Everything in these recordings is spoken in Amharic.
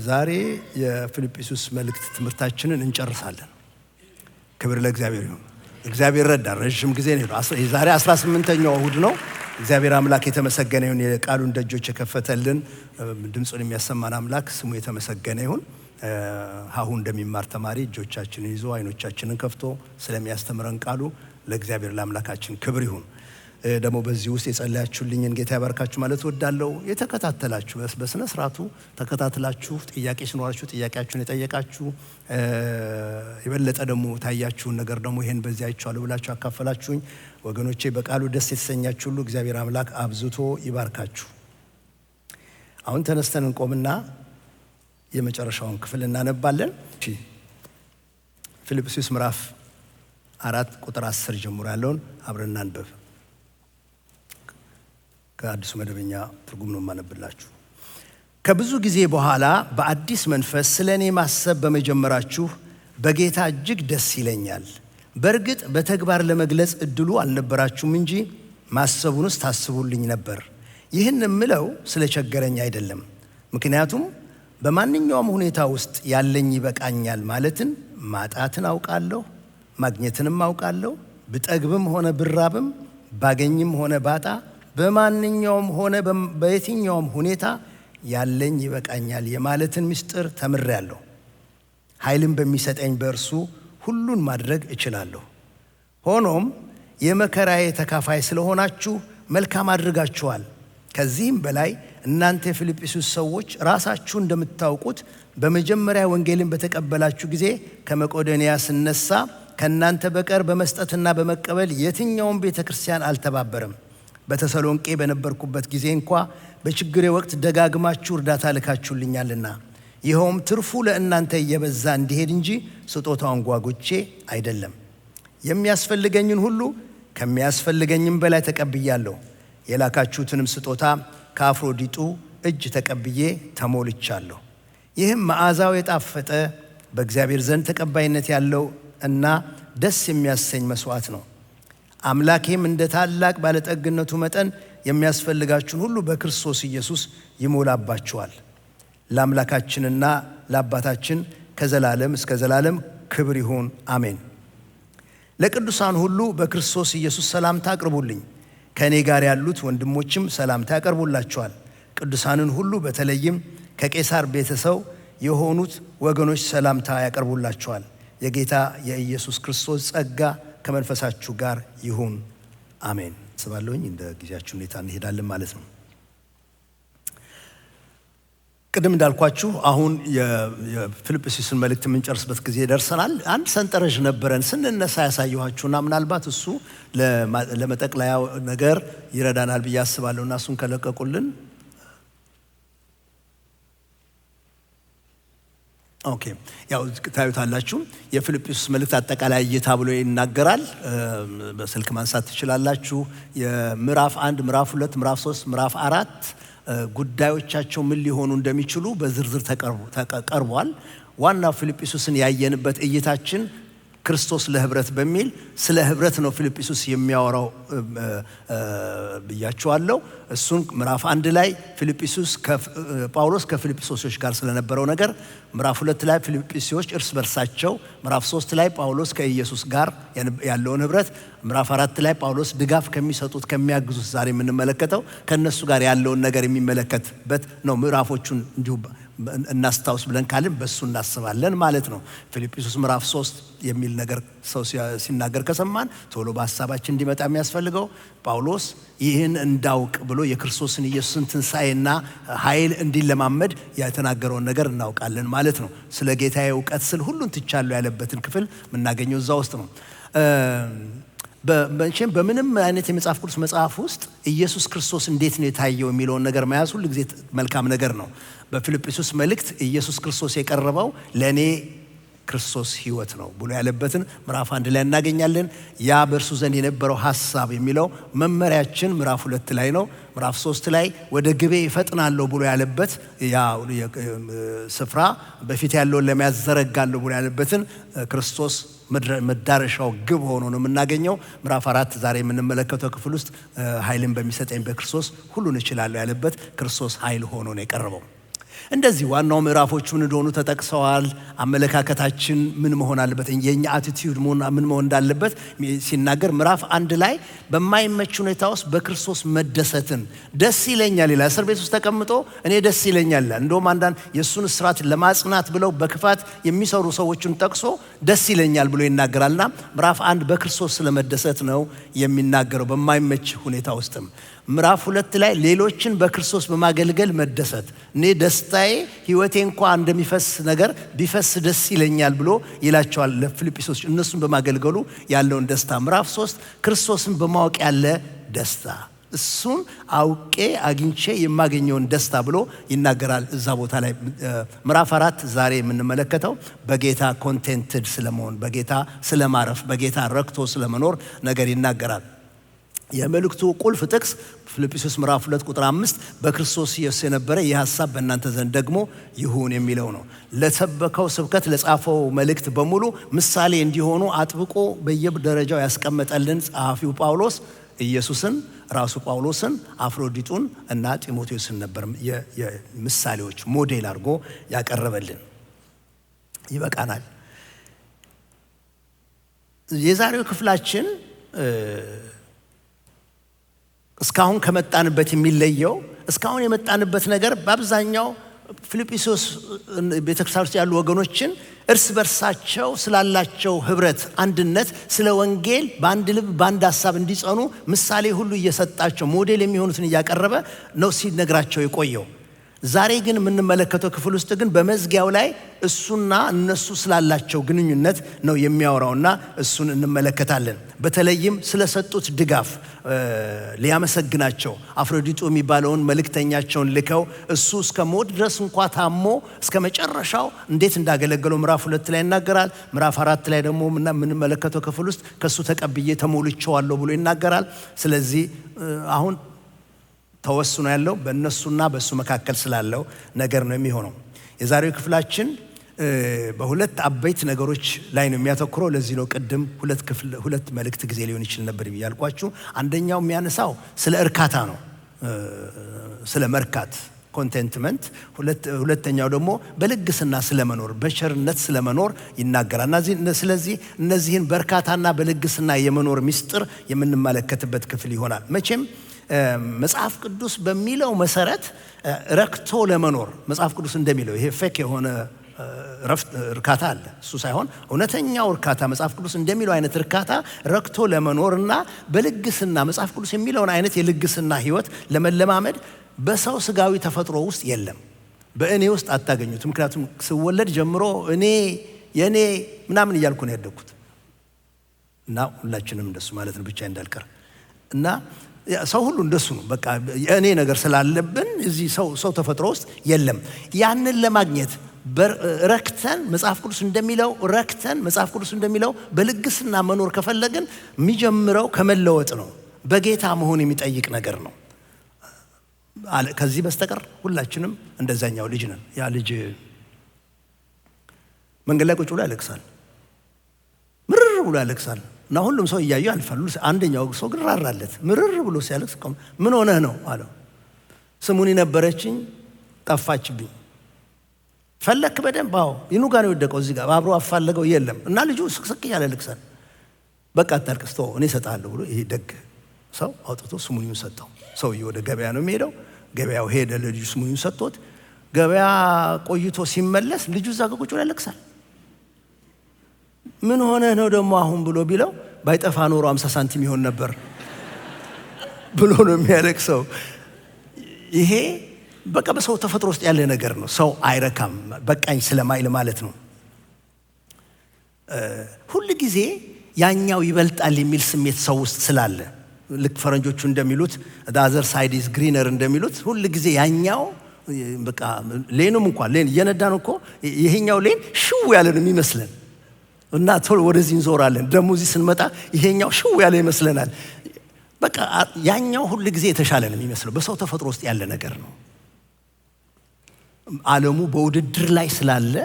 ዛሬ የፊልጵስዩስ መልእክት ትምህርታችንን እንጨርሳለን። ክብር ለእግዚአብሔር ይሁን። እግዚአብሔር ረዳን። ረጅም ጊዜ ነው። ዛሬ 18ኛው እሁድ ነው። እግዚአብሔር አምላክ የተመሰገነ ይሁን። የቃሉን ደጆች የከፈተልን ድምጹን የሚያሰማን አምላክ ስሙ የተመሰገነ ይሁን። ሀሁ እንደሚማር ተማሪ እጆቻችንን ይዞ አይኖቻችንን ከፍቶ ስለሚያስተምረን ቃሉ ለእግዚአብሔር ለአምላካችን ክብር ይሁን። ደግሞ በዚህ ውስጥ የጸለያችሁልኝን ጌታ ያባርካችሁ ማለት እወዳለሁ። የተከታተላችሁ በስነ ስርዓቱ ተከታተላችሁ ጥያቄ ሲኖራችሁ ጥያቄያችሁን የጠየቃችሁ የበለጠ ደግሞ ታያችሁን ነገር ደግሞ ይሄን በዚህ አይቻለሁ ብላችሁ አካፈላችሁኝ ወገኖቼ በቃሉ ደስ የተሰኛችሁ ሁሉ እግዚአብሔር አምላክ አብዝቶ ይባርካችሁ። አሁን ተነስተን እንቆምና የመጨረሻውን ክፍል እናነባለን። ፊልጵስዩስ ምዕራፍ 4 ቁጥር 10 ጀምሮ ያለውን አብረን እናንብብ። ከአዲሱ መደበኛ ትርጉም ነው የማነብላችሁ። ከብዙ ጊዜ በኋላ በአዲስ መንፈስ ስለኔ ማሰብ በመጀመራችሁ በጌታ እጅግ ደስ ይለኛል። በእርግጥ በተግባር ለመግለጽ እድሉ አልነበራችሁም እንጂ ማሰቡንስ ታስቡልኝ ነበር። ይህን የምለው ስለቸገረኝ አይደለም። ምክንያቱም በማንኛውም ሁኔታ ውስጥ ያለኝ ይበቃኛል ማለትን ማጣትን አውቃለሁ፣ ማግኘትንም አውቃለሁ። ብጠግብም ሆነ ብራብም ባገኝም ሆነ ባጣ በማንኛውም ሆነ በየትኛውም ሁኔታ ያለኝ ይበቃኛል የማለትን ምስጢር ተምሬያለሁ። ኃይልን በሚሰጠኝ በእርሱ ሁሉን ማድረግ እችላለሁ። ሆኖም የመከራዬ ተካፋይ ስለሆናችሁ መልካም አድርጋችኋል። ከዚህም በላይ እናንተ የፊልጵስዩስ ሰዎች ራሳችሁ እንደምታውቁት በመጀመሪያ ወንጌልን በተቀበላችሁ ጊዜ ከመቄዶንያ ስነሳ ከእናንተ በቀር በመስጠትና በመቀበል የትኛውም ቤተክርስቲያን አልተባበረም። በተሰሎንቄ በነበርኩበት ጊዜ እንኳ በችግሬ ወቅት ደጋግማችሁ እርዳታ ልካችሁልኛልና ይኸውም ትርፉ ለእናንተ እየበዛ እንዲሄድ እንጂ ስጦታውን ጓጉቼ አይደለም። የሚያስፈልገኝን ሁሉ ከሚያስፈልገኝም በላይ ተቀብያለሁ። የላካችሁትንም ስጦታ ከአፍሮዲጡ እጅ ተቀብዬ ተሞልቻለሁ። ይህም መዓዛው የጣፈጠ በእግዚአብሔር ዘንድ ተቀባይነት ያለው እና ደስ የሚያሰኝ መስዋዕት ነው። አምላኬም እንደ ታላቅ ባለጠግነቱ መጠን የሚያስፈልጋችሁን ሁሉ በክርስቶስ ኢየሱስ ይሞላባችኋል። ለአምላካችንና ለአባታችን ከዘላለም እስከ ዘላለም ክብር ይሁን፣ አሜን። ለቅዱሳን ሁሉ በክርስቶስ ኢየሱስ ሰላምታ አቅርቡልኝ። ከእኔ ጋር ያሉት ወንድሞችም ሰላምታ ያቀርቡላችኋል። ቅዱሳንን ሁሉ በተለይም ከቄሳር ቤተሰብ የሆኑት ወገኖች ሰላምታ ያቀርቡላችኋል። የጌታ የኢየሱስ ክርስቶስ ጸጋ ከመንፈሳችሁ ጋር ይሁን፣ አሜን። ስባለሁኝ እንደ ጊዜያችሁ ሁኔታ እንሄዳለን ማለት ነው። ቅድም እንዳልኳችሁ አሁን የፊልጵስዩስን መልእክት የምንጨርስበት ጊዜ ደርሰናል። አንድ ሰንጠረዥ ነበረን ስንነሳ ያሳየኋችሁና ምናልባት እሱ ለመጠቅለያ ነገር ይረዳናል ብዬ አስባለሁ እና እሱን ከለቀቁልን ኦኬ። ያው ታዩታላችሁ። የፊልጵስዩስ መልእክት አጠቃላይ እይታ ብሎ ይናገራል። በስልክ ማንሳት ትችላላችሁ። የምዕራፍ 1፣ ምዕራፍ 2፣ ምዕራፍ 3፣ ምዕራፍ 4 ጉዳዮቻቸው ምን ሊሆኑ እንደሚችሉ በዝርዝር ተቀርቧል። ዋናው ፊልጵስዩስን ያየንበት እይታችን ክርስቶስ ለህብረት በሚል ስለ ህብረት ነው ፊልጵስዩስ የሚያወራው ብያችኋለሁ። እሱን ምዕራፍ 1 ላይ ጳውሎስ ከፊልጵስዩሶች ጋር ስለነበረው ነገር፣ ምዕራፍ 2 ላይ ፊልጵስዩሶች እርስ በርሳቸው፣ ምዕራፍ 3 ላይ ጳውሎስ ከኢየሱስ ጋር ያለውን ህብረት፣ ምዕራፍ 4 ላይ ጳውሎስ ድጋፍ ከሚሰጡት ከሚያግዙት ዛሬ የምንመለከተው ከነሱ ጋር ያለውን ነገር የሚመለከትበት ነው። ምዕራፎቹን እንዲሁ እናስታውስ ብለን ካልን በሱ እናስባለን ማለት ነው። ፊልጵስዩስ ምዕራፍ 3 የሚል ነገር ሰው ሲናገር ከሰማን ቶሎ በሐሳባችን እንዲመጣ የሚያስፈልገው ጳውሎስ ይህን እንዳውቅ ብሎ የክርስቶስን ኢየሱስን ትንሣኤና ኃይል እንዲለማመድ የተናገረውን ነገር እናውቃለን ማለት ነው። ስለ ጌታዬ እውቀት ስል ሁሉን ትቻለሁ ያለበትን ክፍል የምናገኘው እዛ ውስጥ ነው። በምንም አይነት የመጽሐፍ ቅዱስ መጽሐፍ ውስጥ ኢየሱስ ክርስቶስ እንዴት ነው የታየው የሚለውን ነገር መያዝ ሁሉ ጊዜ መልካም ነገር ነው። በፊልጵስዩስ መልእክት ኢየሱስ ክርስቶስ የቀረበው ለእኔ ክርስቶስ ሕይወት ነው ብሎ ያለበትን ምዕራፍ 1 ላይ እናገኛለን። ያ በእርሱ ዘንድ የነበረው ሐሳብ የሚለው መመሪያችን ምዕራፍ 2 ላይ ነው። ምዕራፍ 3 ላይ ወደ ግቤ ይፈጥናለሁ ብሎ ያለበት ያ ስፍራ በፊት ያለውን ለመያዝ ዘረጋለሁ ብሎ ያለበትን ክርስቶስ መዳረሻው ግብ ሆኖ ነው የምናገኘው። ምዕራፍ 4 ዛሬ የምንመለከተው ክፍል ውስጥ ኃይልን በሚሰጠኝ በክርስቶስ ሁሉን እችላለሁ ያለበት ክርስቶስ ኃይል ሆኖ ነው የቀረበው። እንደዚህ ዋናው ምዕራፎቹ ምን እንደሆኑ ተጠቅሰዋል። አመለካከታችን ምን መሆን አለበት፣ የኛ አቲቲዩድ ምን መሆን እንዳለበት ሲናገር ምዕራፍ 1 ላይ በማይመች ሁኔታ ውስጥ በክርስቶስ መደሰትን ደስ ይለኛል ይላል። እስር ቤት ውስጥ ተቀምጦ እኔ ደስ ይለኛል። እንደውም አንዳንድ የእሱን እስራት ለማጽናት ብለው በክፋት የሚሰሩ ሰዎችን ጠቅሶ ደስ ይለኛል ብሎ ይናገራልና ምዕራፍ 1 በክርስቶስ ስለመደሰት ነው የሚናገረው በማይመች ሁኔታ ውስጥም። ምዕራፍ 2 ላይ ሌሎችን በክርስቶስ በማገልገል መደሰት፣ እኔ ደስታዬ ሕይወቴ እንኳ እንደሚፈስ ነገር ቢፈስ ደስ ይለኛል ብሎ ይላቸዋል ለፊልጵስዩስ እነሱን በማገልገሉ ያለውን ደስታ። ምዕራፍ 3 ክርስቶስን በማወቅ ያለ ደስታ፣ እሱን አውቄ አግኝቼ የማገኘውን ደስታ ብሎ ይናገራል እዛ ቦታ ላይ። ምዕራፍ 4 ዛሬ የምንመለከተው በጌታ ኮንቴንትድ ስለመሆን፣ በጌታ ስለማረፍ፣ በጌታ ረክቶ ስለመኖር ነገር ይናገራል። የመልእክቱ ቁልፍ ጥቅስ ፊልጵስዩስ ምዕራፍ 2 ቁጥር 5 በክርስቶስ ኢየሱስ የነበረ ይህ ሐሳብ በእናንተ ዘንድ ደግሞ ይሁን የሚለው ነው። ለሰበከው ስብከት ለጻፈው መልእክት በሙሉ ምሳሌ እንዲሆኑ አጥብቆ በየደረጃው ያስቀመጠልን ጸሐፊው ጳውሎስ ኢየሱስን፣ ራሱ ጳውሎስን፣ አፍሮዲጡን እና ጢሞቴዎስን ነበር የምሳሌዎች ሞዴል አድርጎ ያቀረበልን። ይበቃናል። የዛሬው ክፍላችን እስካሁን ከመጣንበት የሚለየው እስካሁን የመጣንበት ነገር በአብዛኛው ፊልጵስዩስ ቤተክርስቲያን ውስጥ ያሉ ወገኖችን እርስ በርሳቸው ስላላቸው ህብረት፣ አንድነት፣ ስለ ወንጌል በአንድ ልብ በአንድ ሐሳብ እንዲጸኑ ምሳሌ ሁሉ እየሰጣቸው ሞዴል የሚሆኑትን እያቀረበ ነው ሲነግራቸው የቆየው። ዛሬ ግን የምንመለከተው ክፍል ውስጥ ግን በመዝጊያው ላይ እሱና እነሱ ስላላቸው ግንኙነት ነው የሚያወራውና እሱን እንመለከታለን። በተለይም ስለሰጡት ድጋፍ ሊያመሰግናቸው አፍሮዲጡ የሚባለውን መልእክተኛቸውን ልከው እሱ እስከ ሞት ድረስ እንኳ ታሞ እስከ መጨረሻው እንዴት እንዳገለገለው ምዕራፍ 2 ላይ ይናገራል። ምዕራፍ 4 ላይ ደግሞ የምንመለከተው ክፍል ውስጥ ከሱ ተቀብዬ ተሞልቼዋለሁ ብሎ ይናገራል። ስለዚህ አሁን ተወስኖ ያለው በእነሱና በእሱ መካከል ስላለው ነገር ነው የሚሆነው። የዛሬው ክፍላችን በሁለት አበይት ነገሮች ላይ ነው የሚያተኩረው። ለዚህ ነው ቅድም ሁለት መልእክት ጊዜ ሊሆን ይችል ነበር ብያልኳችሁ። አንደኛው የሚያነሳው ስለ እርካታ ነው፣ ስለ መርካት ኮንቴንትመንት። ሁለተኛው ደግሞ በልግስና ስለመኖር፣ በቸርነት ስለመኖር ይናገራል። ስለዚህ እነዚህን በእርካታና በልግስና የመኖር ምስጢር የምንመለከትበት ክፍል ይሆናል። መቼም መጽሐፍ ቅዱስ በሚለው መሰረት ረክቶ ለመኖር መጽሐፍ ቅዱስ እንደሚለው ይሄ ፌክ የሆነ እርካታ አለ፣ እሱ ሳይሆን እውነተኛው እርካታ መጽሐፍ ቅዱስ እንደሚለው አይነት እርካታ ረክቶ ለመኖርና በልግስና መጽሐፍ ቅዱስ የሚለውን አይነት የልግስና ህይወት ለመለማመድ በሰው ስጋዊ ተፈጥሮ ውስጥ የለም፣ በእኔ ውስጥ አታገኙት። ምክንያቱም ስወለድ ጀምሮ እኔ የኔ ምናምን እያልኩ ነው ያደግኩት እና ሁላችንም እንደሱ ማለት ነው ብቻ እንዳልቀር እና ሰው ሁሉ እንደሱ ነው። በቃ የእኔ ነገር ስላለብን እዚህ ሰው ተፈጥሮ ውስጥ የለም። ያንን ለማግኘት ረክተን መጽሐፍ ቅዱስ እንደሚለው በልግስና መኖር ከፈለግን የሚጀምረው ከመለወጥ ነው። በጌታ መሆን የሚጠይቅ ነገር ነው። ከዚህ በስተቀር ሁላችንም እንደዛኛው ልጅ ነን። ያ ልጅ መንገድ ላይ ቁጭ ብሎ ያለቅሳል፣ ምርር ብሎ ያለቅሳል እና ሁሉም ሰው እያዩ ያልፋሉ። አንደኛው ሰው ግን ራራለት። ምርር ብሎ ሲያለቅስ ምን ሆነህ ነው አለው። ስሙኒ ነበረችኝ ጠፋችብኝ። ፈለክ በደንብ? አዎ። ይኑ ጋር ነው የወደቀው፣ እዚህ ጋር አብሮ አፋለገው የለም። እና ልጁ ስቅስቅ ያለ ያለቅሳል። በቃ አታልቅስ ተወው እኔ እሰጥሃለሁ ብሎ ይሄ ደግ ሰው አውጥቶ ስሙኒውን ሰጠው። ሰውዬው ወደ ገበያ ነው የሚሄደው። ገበያው ሄደ፣ ለልጁ ስሙኒውን ሰጥቶት ገበያ ቆይቶ ሲመለስ ልጁ እዛ ቁጭ ብሎ ያለቅሳል። ምን ሆነ ነው ደግሞ አሁን ብሎ ቢለው ባይጠፋ ኖሮ 50 ሳንቲም ይሆን ነበር ብሎ ነው የሚያለቅሰው። ይሄ በቃ በሰው ተፈጥሮ ውስጥ ያለ ነገር ነው። ሰው አይረካም በቃኝ ስለማይል ማለት ነው። ሁል ጊዜ ያኛው ይበልጣል የሚል ስሜት ሰው ውስጥ ስላለ ልክ ፈረንጆቹ እንደሚሉት the other side is greener እንደሚሉት ሁል ጊዜ ያኛው በቃ ሌኑም እንኳን ሌን እየነዳን እኮ ይሄኛው ሌን ሽው ያለ ነው የሚመስለን እና ቶሎ ወደዚህ እንዞራለን። ደግሞ እዚህ ስንመጣ ይሄኛው ሽው ያለ ይመስለናል። በቃ ያኛው ሁሉ ጊዜ የተሻለ ነው የሚመስለው። በሰው ተፈጥሮ ውስጥ ያለ ነገር ነው። ዓለሙ በውድድር ላይ ስላለ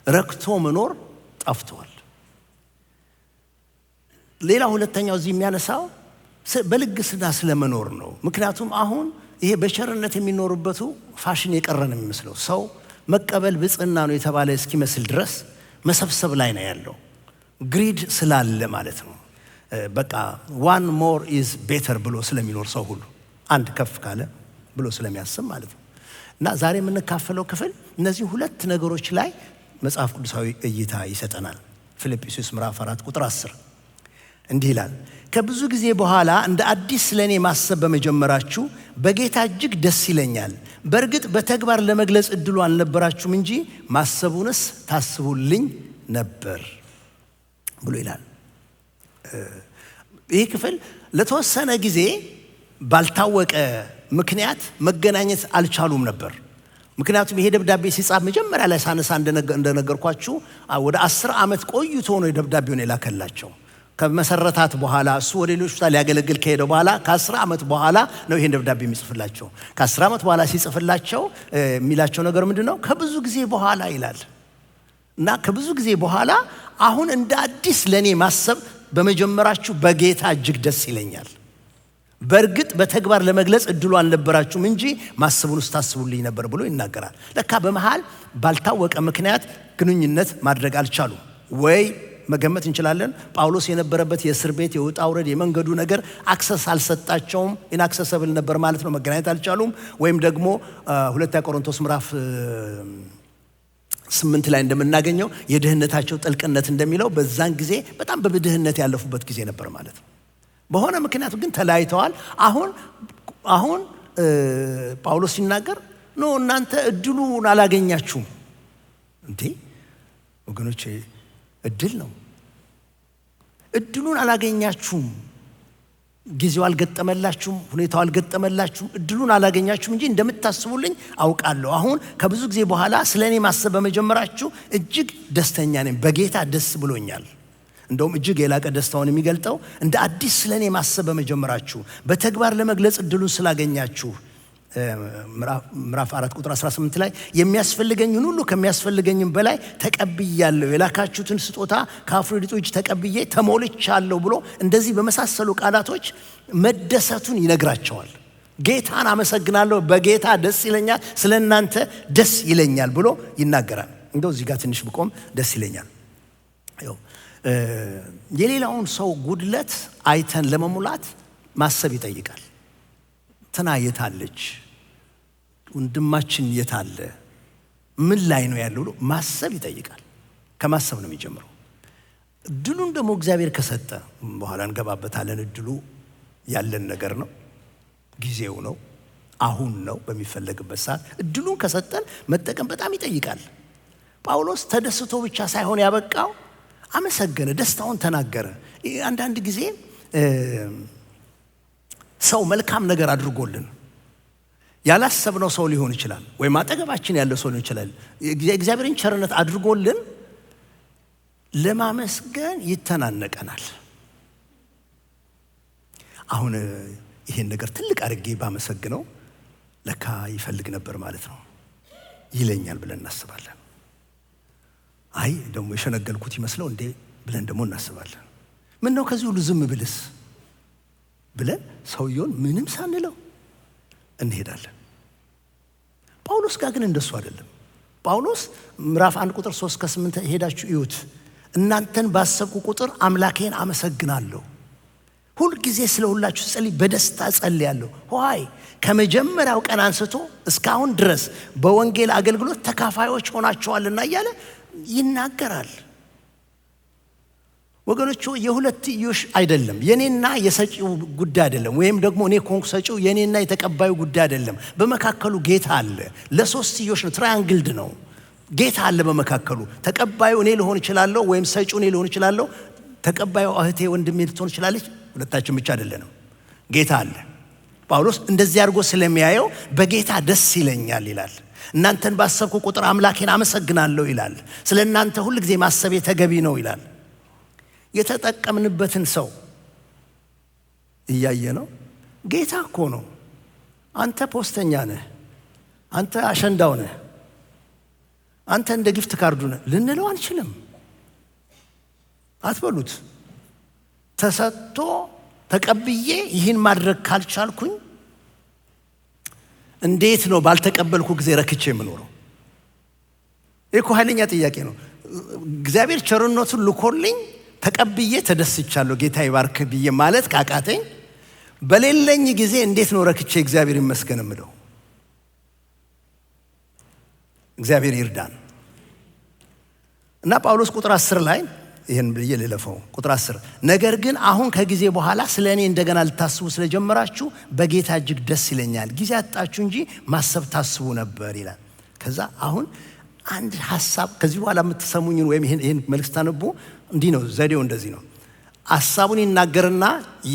ረክቶ መኖር ጠፍቷል። ሌላ ሁለተኛው እዚህ የሚያነሳው በልግስና ስለመኖር ነው። ምክንያቱም አሁን ይሄ በቸርነት የሚኖርበቱ ፋሽን የቀረ ነው የሚመስለው። ሰው መቀበል ብጽዕና ነው የተባለ እስኪመስል ድረስ መሰብሰብ ላይ ነው ያለው። ግሪድ ስላለ ማለት ነው። በቃ ዋን ሞር ኢዝ ቤተር ብሎ ስለሚኖር ሰው ሁሉ አንድ ከፍ ካለ ብሎ ስለሚያስብ ማለት ነው። እና ዛሬ የምንካፈለው ክፍል እነዚህ ሁለት ነገሮች ላይ መጽሐፍ ቅዱሳዊ እይታ ይሰጠናል። ፊልጵስዩስ ምዕራፍ 4 ቁጥር 10 እንዲህ ይላል፣ ከብዙ ጊዜ በኋላ እንደ አዲስ ስለኔ ማሰብ በመጀመራችሁ በጌታ እጅግ ደስ ይለኛል። በእርግጥ በተግባር ለመግለጽ እድሉ አልነበራችሁም እንጂ ማሰቡንስ ታስቡልኝ ነበር ብሎ ይላል። ይህ ክፍል ለተወሰነ ጊዜ ባልታወቀ ምክንያት መገናኘት አልቻሉም ነበር። ምክንያቱም ይሄ ደብዳቤ ሲጻፍ መጀመሪያ ላይ ሳነሳ እንደነገርኳችሁ ወደ 10 ዓመት ቆይቶ ነው የደብዳቤውን የላከላቸው። ከመሰረታት በኋላ እሱ ወደ ሌሎች ቦታ ሊያገለግል ከሄደ በኋላ ከ10 ዓመት በኋላ ነው ይሄን ደብዳቤ የሚጽፍላቸው። ከ10 ዓመት በኋላ ሲጽፍላቸው የሚላቸው ነገር ምንድነው? ከብዙ ጊዜ በኋላ ይላል እና ከብዙ ጊዜ በኋላ አሁን እንደ አዲስ ለኔ ማሰብ በመጀመራችሁ በጌታ እጅግ ደስ ይለኛል። በእርግጥ በተግባር ለመግለጽ እድሉ አልነበራችሁም እንጂ ማሰቡን ታስቡልኝ ነበር ብሎ ይናገራል። ለካ በመሃል ባልታወቀ ምክንያት ግንኙነት ማድረግ አልቻሉም። ወይ መገመት እንችላለን ጳውሎስ የነበረበት የእስር ቤት የውጣ ውረድ የመንገዱ ነገር አክሰስ አልሰጣቸውም፣ ኢንአክሰሰብል ነበር ማለት ነው። መገናኘት አልቻሉም። ወይም ደግሞ ሁለተኛ ቆሮንቶስ ምዕራፍ 8 ላይ እንደምናገኘው የድህነታቸው ጥልቅነት እንደሚለው በዛን ጊዜ በጣም በድህነት ያለፉበት ጊዜ ነበር ማለት ነው። በሆነ ምክንያቱ ግን ተለያይተዋል። አሁን ጳውሎስ ሲናገር ኖ እናንተ እድሉን አላገኛችሁም እንዴ ወገኖቼ፣ እድል ነው። እድሉን አላገኛችሁም፣ ጊዜው አልገጠመላችሁም፣ ሁኔታው አልገጠመላችሁም፣ እድሉን አላገኛችሁም እንጂ እንደምታስቡልኝ አውቃለሁ። አሁን ከብዙ ጊዜ በኋላ ስለኔ ማሰብ በመጀመራችሁ እጅግ ደስተኛ ነኝ፣ በጌታ ደስ ብሎኛል። እንደውም እጅግ የላቀ ደስታውን የሚገልጠው እንደ አዲስ ስለኔ ማሰብ በመጀመራችሁ በተግባር ለመግለጽ እድሉን ስላገኛችሁ ምዕራፍ 4 ቁጥር 18 ላይ የሚያስፈልገኝን ሁሉ ከሚያስፈልገኝም በላይ ተቀብያለሁ፣ የላካችሁትን ስጦታ ከአፍሮዲጡ እጅ ተቀብዬ ተሞልቻለሁ ብሎ እንደዚህ በመሳሰሉ ቃላቶች መደሰቱን ይነግራቸዋል። ጌታን አመሰግናለሁ፣ በጌታ ደስ ይለኛል፣ ስለ እናንተ ደስ ይለኛል ብሎ ይናገራል። እንደው እዚህ ጋር ትንሽ ብቆም ደስ ይለኛል። የሌላውን ሰው ጉድለት አይተን ለመሙላት ማሰብ ይጠይቃል። ትና የታለች? ወንድማችን የታለ? ምን ላይ ነው ያለው? ማሰብ ይጠይቃል። ከማሰብ ነው የሚጀምረው። እድሉን ደግሞ እግዚአብሔር ከሰጠ በኋላ እንገባበታለን። እድሉ ያለን ነገር ነው፣ ጊዜው ነው፣ አሁን ነው። በሚፈለግበት ሰዓት እድሉን ከሰጠን መጠቀም በጣም ይጠይቃል። ጳውሎስ ተደስቶ ብቻ ሳይሆን ያበቃው አመሰገነ፣ ደስታውን ተናገረ። አንዳንድ ጊዜ ሰው መልካም ነገር አድርጎልን ያላሰብነው ሰው ሊሆን ይችላል፣ ወይም አጠገባችን ያለ ሰው ሊሆን ይችላል። እግዚአብሔርን ቸርነት አድርጎልን ለማመስገን ይተናነቀናል። አሁን ይሄን ነገር ትልቅ አድርጌ ባመሰግነው ለካ ይፈልግ ነበር ማለት ነው ይለኛል ብለን እናስባለን። አይ ደግሞ የሸነገልኩት ይመስለው እንዴ ብለን ደግሞ እናስባለን። ምን ነው ከዚህ ሁሉ ዝም ብልስ ብለን ሰውየውን ምንም ሳንለው እንሄዳለን። ጳውሎስ ጋር ግን እንደሱ አይደለም። ጳውሎስ ምዕራፍ 1 ቁጥር 3-8 ሄዳችሁ እዩት። እናንተን ባሰብኩ ቁጥር አምላኬን አመሰግናለሁ፣ ሁልጊዜ ስለ ሁላችሁ ጸልይ፣ በደስታ ጸልያለሁ። ሆይ ከመጀመሪያው ቀን አንስቶ እስካሁን ድረስ በወንጌል አገልግሎት ተካፋዮች ሆናችኋልና እያለ ይናገራል። ወገኖቹ የሁለትዮሽ አይደለም፣ የኔና የሰጪው ጉዳይ አይደለም፣ ወይም ደግሞ እኔ ኮንኩ ሰጪው የኔና የተቀባዩ ጉዳይ አይደለም። በመካከሉ ጌታ አለ። ለሶስትዮሽ ነው፣ ትራያንግልድ ነው። ጌታ አለ በመካከሉ። ተቀባዩ እኔ ልሆን እችላለሁ፣ ወይም ሰጪው እኔ ልሆን እችላለሁ። ተቀባዩ እህቴ ወንድሜ ልትሆን ትችላለች። ሁለታችን ብቻ አይደለንም፣ ጌታ አለ። ጳውሎስ እንደዚህ አድርጎ ስለሚያየው በጌታ ደስ ይለኛል ይላል። እናንተን ባሰብኩ ቁጥር አምላኬን አመሰግናለሁ ይላል። ስለ እናንተ ሁል ጊዜ ማሰቤ ተገቢ ነው ይላል። የተጠቀምንበትን ሰው እያየ ነው። ጌታ እኮ ነው። አንተ ፖስተኛ ነህ፣ አንተ አሸንዳው ነህ፣ አንተ እንደ ጊፍት ካርዱ ነህ ልንለው አንችልም። አትበሉት። ተሰጥቶ ተቀብዬ ይህን ማድረግ ካልቻልኩኝ እንዴት ነው ባልተቀበልኩ ጊዜ ረክቼ የምኖረው? እኮ ኃይለኛ ጥያቄ ነው። እግዚአብሔር ቸርነቱን ልኮልኝ ተቀብዬ ተደስቻለሁ ጌታ ይባርክ ብዬ ማለት ካቃተኝ በሌለኝ ጊዜ እንዴት ነው ረክቼ እግዚአብሔር ይመስገን እምለው? እግዚአብሔር ይርዳን። እና ጳውሎስ ቁጥር 10 ላይ ይሄን ብዬ ልለፈው። ቁጥር 10 ነገር ግን አሁን ከጊዜ በኋላ ስለ እኔ እንደገና ልታስቡ ስለጀመራችሁ በጌታ እጅግ ደስ ይለኛል። ጊዜ አጣችሁ እንጂ ማሰብ ታስቡ ነበር ይላል። ከዛ አሁን አንድ ሐሳብ ከዚህ በኋላ የምትሰሙኝን ወይም ይሄን መልእክት ታነቡ እንዲህ ነው ዘዴው፣ እንደዚህ ነው። ሐሳቡን ይናገርና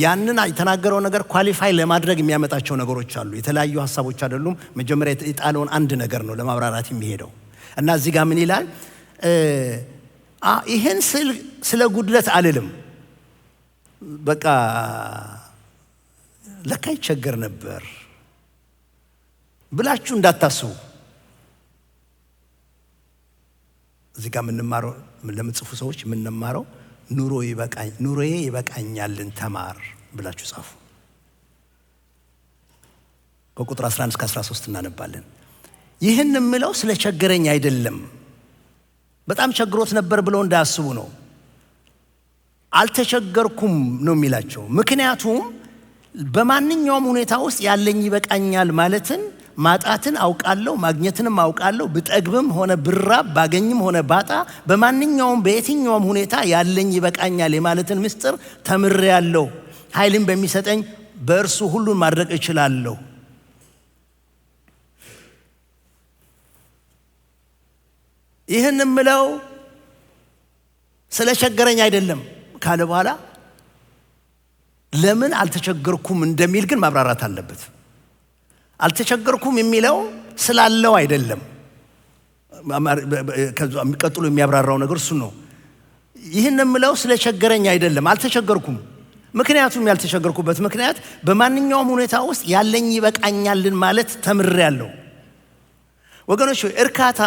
ያንን የተናገረው ነገር ኳሊፋይ ለማድረግ የሚያመጣቸው ነገሮች አሉ። የተለያዩ ሐሳቦች አይደሉም። መጀመሪያ የጣለውን አንድ ነገር ነው ለማብራራት የሚሄደው እና እዚህ ጋር ምን ይላል? ይሄን ስለ ጉድለት አልልም። በቃ ለካ ይቸገር ነበር ብላችሁ እንዳታስቡ። እዚህ ጋር የምንማረው ለምትጽፉ ሰዎች የምንማረው ኑሮዬ ይበቃኛልን ተማር ብላችሁ ጻፉ። ከቁጥር 11 እስከ 13 እናነባለን። ይህን የምለው ስለ ቸገረኝ አይደለም፣ በጣም ቸግሮት ነበር ብለው እንዳያስቡ ነው። አልተቸገርኩም ነው የሚላቸው። ምክንያቱም በማንኛውም ሁኔታ ውስጥ ያለኝ ይበቃኛል ማለትን ማጣትን አውቃለሁ፣ ማግኘትንም አውቃለሁ። ብጠግብም ሆነ ብራብ፣ ባገኝም ሆነ ባጣ፣ በማንኛውም በየትኛውም ሁኔታ ያለኝ ይበቃኛል የማለትን ምስጢር ተምሬያለሁ። ኃይልን በሚሰጠኝ በእርሱ ሁሉን ማድረግ እችላለሁ። ይህን የምለው ስለ ቸገረኝ አይደለም ካለ በኋላ ለምን አልተቸገርኩም እንደሚል ግን ማብራራት አለበት። አልተቸገርኩም የሚለው ስላለው አይደለም። ቀጥሎ የሚያብራራው ነገር እሱ ነው። ይህን የምለው ስለ ቸገረኝ አይደለም፣ አልተቸገርኩም። ምክንያቱም ያልተቸገርኩበት ምክንያት በማንኛውም ሁኔታ ውስጥ ያለኝ ይበቃኛልን ማለት ተምሬያለሁ። ወገኖች እርካታ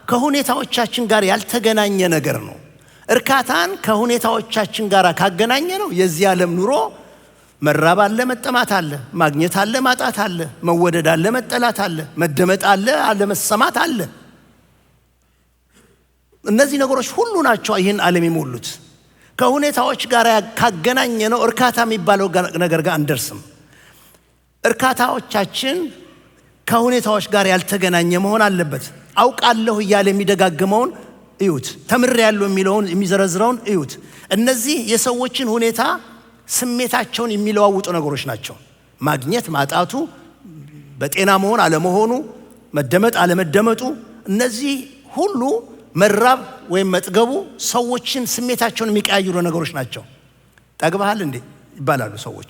ከሁኔታዎቻችን ጋር ያልተገናኘ ነገር ነው። እርካታን ከሁኔታዎቻችን ጋር ካገናኘ ነው የዚህ ዓለም ኑሮ መራብ አለ፣ መጠማት አለ፣ ማግኘት አለ፣ ማጣት አለ፣ መወደድ አለ፣ መጠላት አለ፣ መደመጥ አለ፣ አለመሰማት አለ። እነዚህ ነገሮች ሁሉ ናቸው ይህን ዓለም የሞሉት። ከሁኔታዎች ጋር ካገናኘ ነው እርካታ የሚባለው ነገር ጋር አንደርስም። እርካታዎቻችን ከሁኔታዎች ጋር ያልተገናኘ መሆን አለበት። አውቃለሁ እያለ የሚደጋግመውን እዩት። ተምሬያለሁ የሚለውን የሚዘረዝረውን እዩት። እነዚህ የሰዎችን ሁኔታ ስሜታቸውን የሚለዋውጡ ነገሮች ናቸው። ማግኘት ማጣቱ፣ በጤና መሆን አለመሆኑ፣ መደመጥ አለመደመጡ፣ እነዚህ ሁሉ መራብ ወይም መጥገቡ ሰዎችን ስሜታቸውን የሚቀያይሩ ነገሮች ናቸው። ጠግበሃል እንዴ ይባላሉ ሰዎች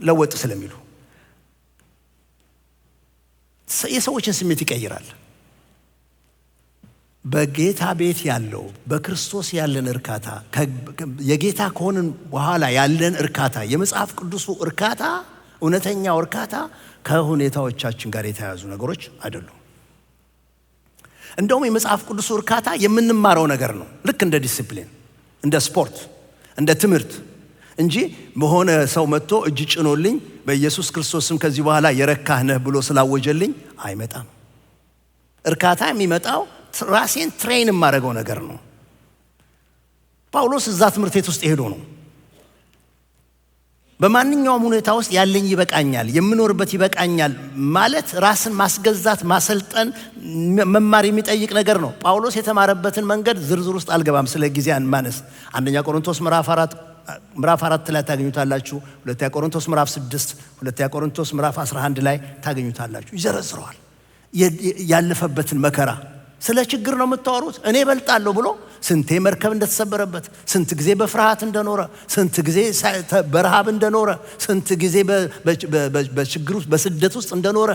ለወጥ ስለሚሉ። የሰዎችን ስሜት ይቀይራል። በጌታ ቤት ያለው በክርስቶስ ያለን እርካታ፣ የጌታ ከሆንን በኋላ ያለን እርካታ፣ የመጽሐፍ ቅዱሱ እርካታ፣ እውነተኛው እርካታ ከሁኔታዎቻችን ጋር የተያያዙ ነገሮች አይደሉም። እንደውም የመጽሐፍ ቅዱሱ እርካታ የምንማረው ነገር ነው። ልክ እንደ ዲሲፕሊን፣ እንደ ስፖርት፣ እንደ ትምህርት እንጂ በሆነ ሰው መጥቶ እጅ ጭኖልኝ በኢየሱስ ክርስቶስም ከዚህ በኋላ የረካህ ነህ ብሎ ስላወጀልኝ አይመጣም። እርካታ የሚመጣው ራሴን ትሬን የማደርገው ነገር ነው። ጳውሎስ እዛ ትምህርት ቤት ውስጥ ሄዶ ነው በማንኛውም ሁኔታ ውስጥ ያለኝ ይበቃኛል፣ የምኖርበት ይበቃኛል ማለት ራስን ማስገዛት፣ ማሰልጠን፣ መማር የሚጠይቅ ነገር ነው። ጳውሎስ የተማረበትን መንገድ ዝርዝር ውስጥ አልገባም ስለ ጊዜ ማነስ። አንደኛ ቆሮንቶስ ምዕራፍ 4 ላይ ታገኙታላችሁ። ሁለተኛ ቆሮንቶስ ምዕራፍ 6፣ ሁለተኛ ቆሮንቶስ ምዕራፍ 11 ላይ ታገኙታላችሁ። ይዘረዝረዋል ያለፈበትን መከራ። ስለ ችግር ነው የምታወሩት? እኔ እበልጣለሁ ብሎ ስንቴ መርከብ እንደተሰበረበት፣ ስንት ጊዜ በፍርሃት እንደኖረ፣ ስንት ጊዜ በረሃብ እንደኖረ፣ ስንት ጊዜ በችግር ውስጥ በስደት ውስጥ እንደኖረ፣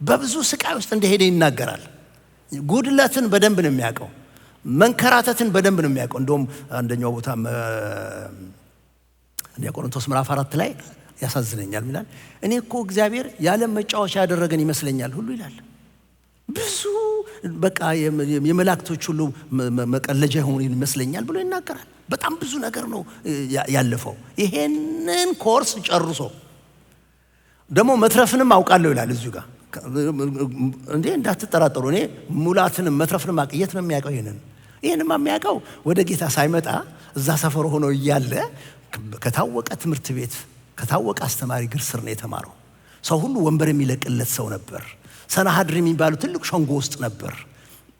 በብዙ ስቃይ ውስጥ እንደሄደ ይናገራል። ጉድለትን በደንብ ነው የሚያውቀው። መንከራተትን በደንብ ነው የሚያውቀው። እንደውም አንደኛው ቦታ አንደኛ ቆሮንቶስ ምዕራፍ 4 ላይ ያሳዝነኛል ይላል። እኔ እኮ እግዚአብሔር የዓለም መጫወቻ ያደረገን ይመስለኛል ሁሉ ይላል። ብዙ በቃ የመላእክቶች ሁሉ መቀለጃ የሆኑ ይመስለኛል ብሎ ይናገራል። በጣም ብዙ ነገር ነው ያለፈው። ይሄንን ኮርስ ጨርሶ ደግሞ መትረፍንም አውቃለሁ ይላል እዚሁ ጋር። እንዴ እንዳትጠራጠሩ እኔ ሙላትንም መትረፍንም የት ነው የሚያውቀው? ይህንማ የሚያውቀው ወደ ጌታ ሳይመጣ እዛ ሰፈር ሆኖ እያለ ከታወቀ ትምህርት ቤት ከታወቀ አስተማሪ እግር ስር ነው የተማረው። ሰው ሁሉ ወንበር የሚለቅለት ሰው ነበር። ሰናሃድር የሚባሉ ትልቅ ሸንጎ ውስጥ ነበር።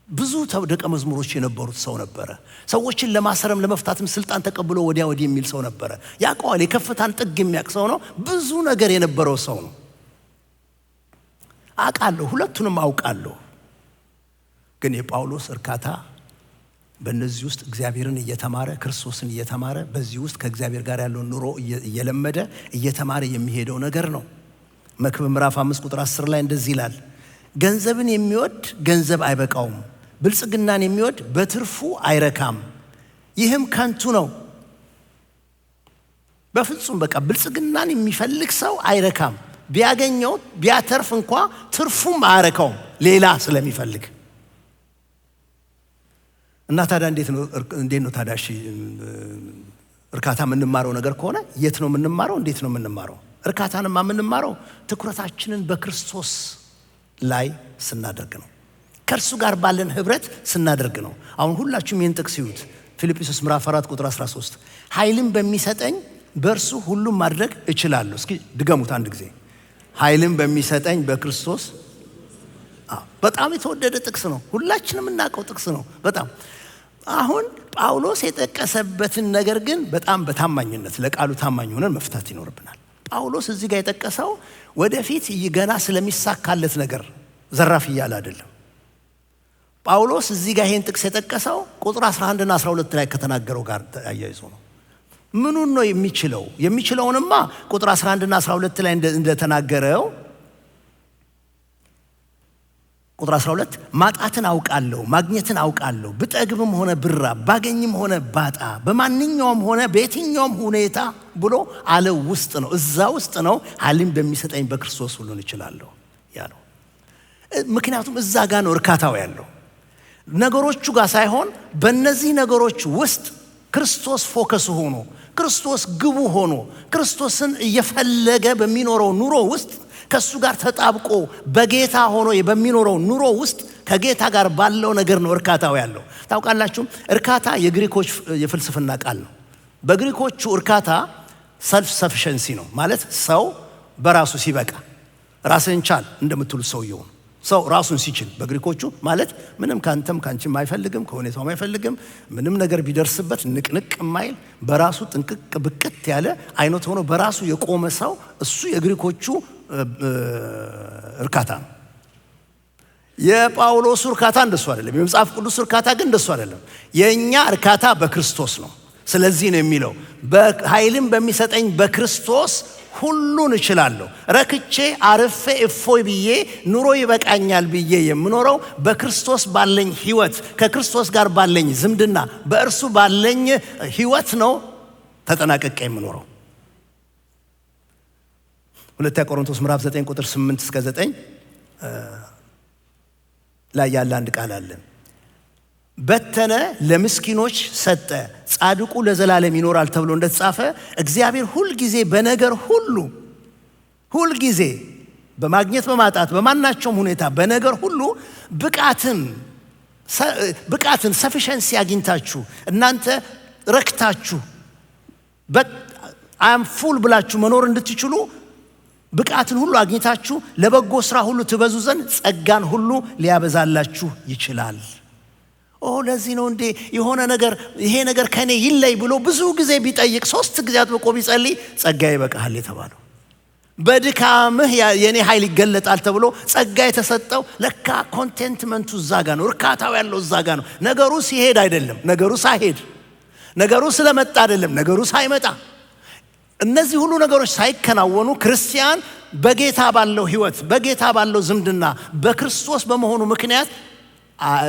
ብዙ ደቀ መዝሙሮች የነበሩት ሰው ነበረ። ሰዎችን ለማሰርም ለመፍታትም ስልጣን ተቀብሎ ወዲያ ወዲህ የሚል ሰው ነበረ። ያውቀዋል። የከፍታን ጥግ የሚያውቅ ሰው ነው። ብዙ ነገር የነበረው ሰው ነው። አውቃለሁ፣ ሁለቱንም አውቃለሁ። ግን የጳውሎስ እርካታ በእነዚህ ውስጥ እግዚአብሔርን እየተማረ ክርስቶስን እየተማረ በዚህ ውስጥ ከእግዚአብሔር ጋር ያለውን ኑሮ እየለመደ እየተማረ የሚሄደው ነገር ነው። መክብብ ምዕራፍ 5 ቁጥር 10 ላይ እንደዚህ ይላል፣ ገንዘብን የሚወድ ገንዘብ አይበቃውም፣ ብልጽግናን የሚወድ በትርፉ አይረካም፣ ይህም ከንቱ ነው። በፍጹም በቃ ብልጽግናን የሚፈልግ ሰው አይረካም። ቢያገኘው ቢያተርፍ እንኳ ትርፉም አያረካውም ሌላ ስለሚፈልግ። እና ታዲያ እንዴት ነው ታዲያ እርካታ የምንማረው ነገር ከሆነ የት ነው የምንማረው? እንዴት ነው የምንማረው? እርካታንማ የምንማረው ትኩረታችንን በክርስቶስ ላይ ስናደርግ ነው። ከእርሱ ጋር ባለን ህብረት ስናደርግ ነው። አሁን ሁላችሁም ይህን ጥቅስ ይዩት። ፊልጵስዩስ ምዕራፍ 4 ቁጥር 13 ኃይልን በሚሰጠኝ በእርሱ ሁሉም ማድረግ እችላለሁ። እስኪ ድገሙት አንድ ጊዜ። ኃይልን በሚሰጠኝ በክርስቶስ። በጣም የተወደደ ጥቅስ ነው። ሁላችንም እናውቀው ጥቅስ ነው በጣም። አሁን ጳውሎስ የጠቀሰበትን ነገር ግን በጣም በታማኝነት ለቃሉ ታማኝ ሆነን መፍታት ይኖርብናል። ጳውሎስ እዚህ ጋር የጠቀሰው ወደፊት ገና ስለሚሳካለት ነገር ዘራፍ እያለ አይደለም። ጳውሎስ እዚህ ጋር ይሄን ጥቅስ የጠቀሰው ቁጥር 11 እና 12 ላይ ከተናገረው ጋር አያይዞ ነው። ምኑን ነው የሚችለው? የሚችለውንማ ቁጥር 11 እና 12 ላይ እንደተናገረው ቁጥር 12 ማጣትን አውቃለሁ፣ ማግኘትን አውቃለሁ፣ ብጠግብም ሆነ ብራብ፣ ባገኝም ሆነ ባጣ፣ በማንኛውም ሆነ በየትኛውም ሁኔታ ብሎ አለ ውስጥ ነው። እዛ ውስጥ ነው ኃይልን በሚሰጠኝ በክርስቶስ ሁሉን እችላለሁ ያለው። ምክንያቱም እዛ ጋር ነው እርካታው ያለው፣ ነገሮቹ ጋር ሳይሆን በእነዚህ ነገሮች ውስጥ ክርስቶስ ፎከስ ሆኖ ክርስቶስ ግቡ ሆኖ ክርስቶስን እየፈለገ በሚኖረው ኑሮ ውስጥ ከሱ ጋር ተጣብቆ በጌታ ሆኖ በሚኖረው ኑሮ ውስጥ ከጌታ ጋር ባለው ነገር ነው እርካታው ያለው። ታውቃላችሁ እርካታ የግሪኮች የፍልስፍና ቃል ነው። በግሪኮቹ እርካታ ሰልፍ ሰፊሸንሲ ነው ማለት ሰው በራሱ ሲበቃ ራስን ቻል እንደምትሉት ሰውየው ሰው ራሱን ሲችል በግሪኮቹ ማለት ምንም ካንተም ካንቺም አይፈልግም ከሁኔታውም አይፈልግም ምንም ነገር ቢደርስበት ንቅንቅ የማይል በራሱ ጥንቅቅ ብቅት ያለ አይነት ሆኖ በራሱ የቆመ ሰው እሱ የግሪኮቹ እርካታ ነው። የጳውሎስ እርካታ እንደሱ አይደለም። የመጽሐፍ ቅዱስ እርካታ ግን እንደሱ አይደለም። የኛ እርካታ በክርስቶስ ነው። ስለዚህ ነው የሚለው በኃይልን በሚሰጠኝ በክርስቶስ ሁሉን እችላለሁ። ረክቼ አርፌ እፎይ ብዬ ኑሮ ይበቃኛል ብዬ የምኖረው በክርስቶስ ባለኝ ህይወት ከክርስቶስ ጋር ባለኝ ዝምድና በእርሱ ባለኝ ህይወት ነው ተጠናቀቀ የምኖረው። ሁለተኛ ቆሮንቶስ ምዕራፍ 9 ቁጥር 8 እስከ 9 ላይ ያለ አንድ ቃል አለ። በተነ ለምስኪኖች ሰጠ ጻድቁ ለዘላለም ይኖራል ተብሎ እንደተጻፈ እግዚአብሔር ሁልጊዜ በነገር ሁልጊዜ በማግኘት በማጣት በማናቸውም ሁኔታ በነገር ሁሉ ብቃትን ሰፊሸንሲ አግኝታችሁ እናንተ ረክታችሁ አም ፉል ብላችሁ መኖር እንድትችሉ ብቃትን ሁሉ አግኝታችሁ ለበጎ ስራ ሁሉ ትበዙ ዘንድ ጸጋን ሁሉ ሊያበዛላችሁ ይችላል። ለዚህ ነው እንዴ የሆነ ነገር ይሄ ነገር ከኔ ይለይ ብሎ ብዙ ጊዜ ቢጠይቅ 3 ጊዜ አጥብቆ ቢጸልይ ጸጋ ይበቃሃል የተባለው። በድካምህ የኔ ኃይል ይገለጣል ተብሎ ጸጋ የተሰጠው ለካ ኮንቴንትመንቱ እዛ ጋ ነው። እርካታው ያለው እዛ ጋ ነው። ነገሩ ሲሄድ አይደለም፣ ነገሩ ሳይሄድ፣ ነገሩ ስለመጣ አይደለም፣ ነገሩ ሳይመጣ። እነዚህ ሁሉ ነገሮች ሳይከናወኑ ክርስቲያን በጌታ ባለው ህይወት በጌታ ባለው ዝምድና በክርስቶስ በመሆኑ ምክንያት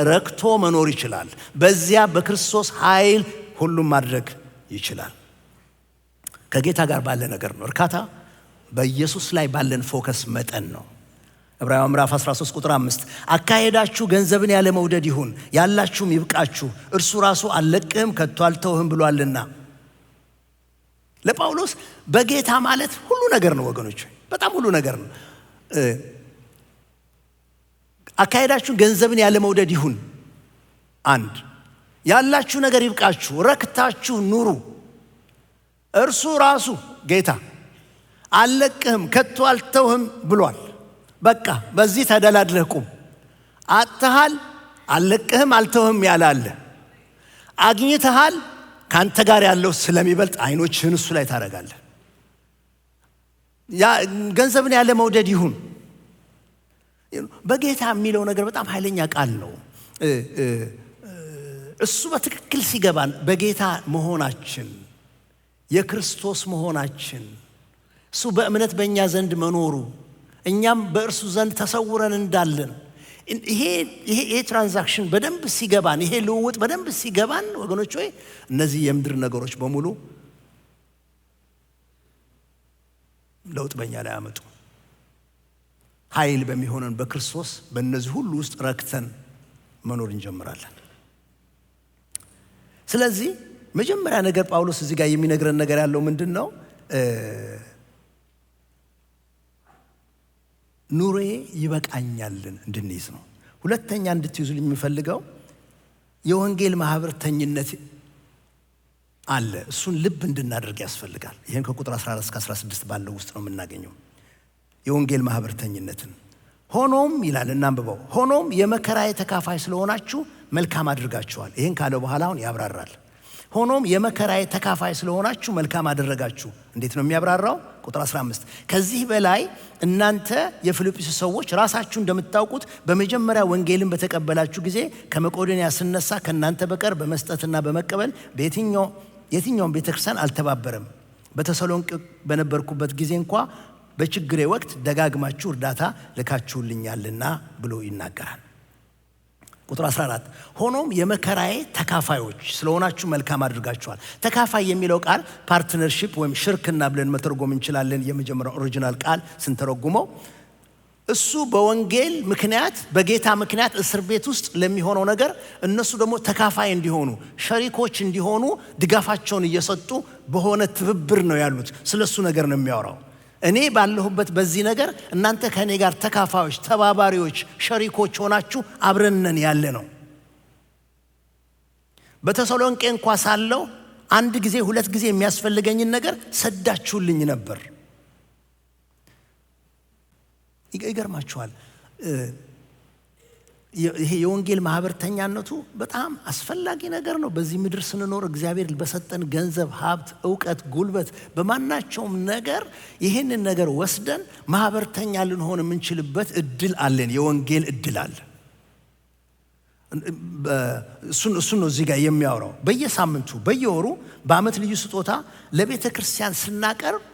ረክቶ መኖር ይችላል። በዚያ በክርስቶስ ኃይል ሁሉም ማድረግ ይችላል። ከጌታ ጋር ባለ ነገር ነው እርካታ። በኢየሱስ ላይ ባለን ፎከስ መጠን ነው። ዕብራውያን ምዕራፍ 13 ቁጥር 5 አካሄዳችሁ ገንዘብን ያለ መውደድ ይሁን፣ ያላችሁም ይብቃችሁ፣ እርሱ ራሱ አልለቅህም ከቶ አልተውህም ብሏልና። ለጳውሎስ በጌታ ማለት ሁሉ ነገር ነው ወገኖች፣ በጣም ሁሉ ነገር ነው። አካሄዳችሁ ገንዘብን ያለ መውደድ ይሁን። አንድ ያላችሁ ነገር ይብቃችሁ፣ ረክታችሁ ኑሩ። እርሱ ራሱ ጌታ አልለቅህም ከቶ አልተውህም ብሏል። በቃ በዚህ ተደላድለህ ቁም። አጥተሃል፣ አልለቅህም አልተውህም ያላለ አግኝተሃል፣ ካንተ ጋር ያለው ስለሚበልጥ አይኖችህን እሱ ላይ ታረጋለህ። ገንዘብን ያለ መውደድ ይሁን። በጌታ የሚለው ነገር በጣም ኃይለኛ ቃል ነው። እሱ በትክክል ሲገባን በጌታ መሆናችን፣ የክርስቶስ መሆናችን፣ እሱ በእምነት በእኛ ዘንድ መኖሩ፣ እኛም በእርሱ ዘንድ ተሰውረን እንዳለን ይሄ ትራንዛክሽን በደንብ ሲገባን፣ ይሄ ልውውጥ በደንብ ሲገባን ወገኖች ሆይ እነዚህ የምድር ነገሮች በሙሉ ለውጥ በእኛ ላይ አመጡ። ኃይል በሚሆነን በክርስቶስ በእነዚህ ሁሉ ውስጥ ረክተን መኖር እንጀምራለን። ስለዚህ መጀመሪያ ነገር ጳውሎስ እዚህ ጋር የሚነግረን ነገር ያለው ምንድን ነው? ኑሮዬ ይበቃኛልን እንድንይዝ ነው። ሁለተኛ እንድትይዙልኝ የሚፈልገው የወንጌል ማህበርተኝነት አለ። እሱን ልብ እንድናደርግ ያስፈልጋል። ይህን ከቁጥር 14 እስከ 16 ባለው ውስጥ ነው የምናገኘው የወንጌል ማህበርተኝነትን። ሆኖም ይላል እናንብበው። ሆኖም የመከራዬ ተካፋይ ስለሆናችሁ መልካም አድርጋችኋል። ይህን ካለ በኋላ አሁን ያብራራል። ሆኖም የመከራዬ ተካፋይ ስለሆናችሁ መልካም አደረጋችሁ። እንዴት ነው የሚያብራራው? ቁጥር 15 ከዚህ በላይ እናንተ የፊልጵስዩስ ሰዎች ራሳችሁ እንደምታውቁት በመጀመሪያ ወንጌልን በተቀበላችሁ ጊዜ ከመቄዶንያ ስነሳ ከእናንተ በቀር በመስጠትና በመቀበል የትኛውም ቤተክርስቲያን አልተባበረም። በተሰሎንቄ በነበርኩበት ጊዜ እንኳ በችግሬ ወቅት ደጋግማችሁ እርዳታ ልካችሁልኛልና ብሎ ይናገራል። ቁጥር 14 ሆኖም የመከራዬ ተካፋዮች ስለሆናችሁ መልካም አድርጋችኋል። ተካፋይ የሚለው ቃል ፓርትነርሺፕ ወይም ሽርክና ብለን መተርጎም እንችላለን። የመጀመሪያው ኦሪጂናል ቃል ስንተረጉመው እሱ በወንጌል ምክንያት በጌታ ምክንያት እስር ቤት ውስጥ ለሚሆነው ነገር እነሱ ደግሞ ተካፋይ እንዲሆኑ ሸሪኮች እንዲሆኑ ድጋፋቸውን እየሰጡ በሆነ ትብብር ነው ያሉት። ስለሱ ነገር ነው የሚያወራው። እኔ ባለሁበት በዚህ ነገር እናንተ ከኔ ጋር ተካፋዮች፣ ተባባሪዎች፣ ሸሪኮች ሆናችሁ አብረነን ያለ ነው። በተሰሎንቄ እንኳ ሳለሁ አንድ ጊዜ ሁለት ጊዜ የሚያስፈልገኝን ነገር ሰዳችሁልኝ ነበር። ይገርማችኋል። ይሄ የወንጌል ማህበርተኛነቱ በጣም አስፈላጊ ነገር ነው። በዚህ ምድር ስንኖር እግዚአብሔር በሰጠን ገንዘብ፣ ሀብት፣ ዕውቀት፣ ጉልበት በማናቸውም ነገር ይህንን ነገር ወስደን ማህበርተኛ ልንሆን የምንችልበት እድል አለን። የወንጌል እድል አለ። እሱን ነው እዚህ ጋር የሚያወራው። በየሳምንቱ በየወሩ በአመት ልዩ ስጦታ ለቤተ ክርስቲያን ስናቀርብ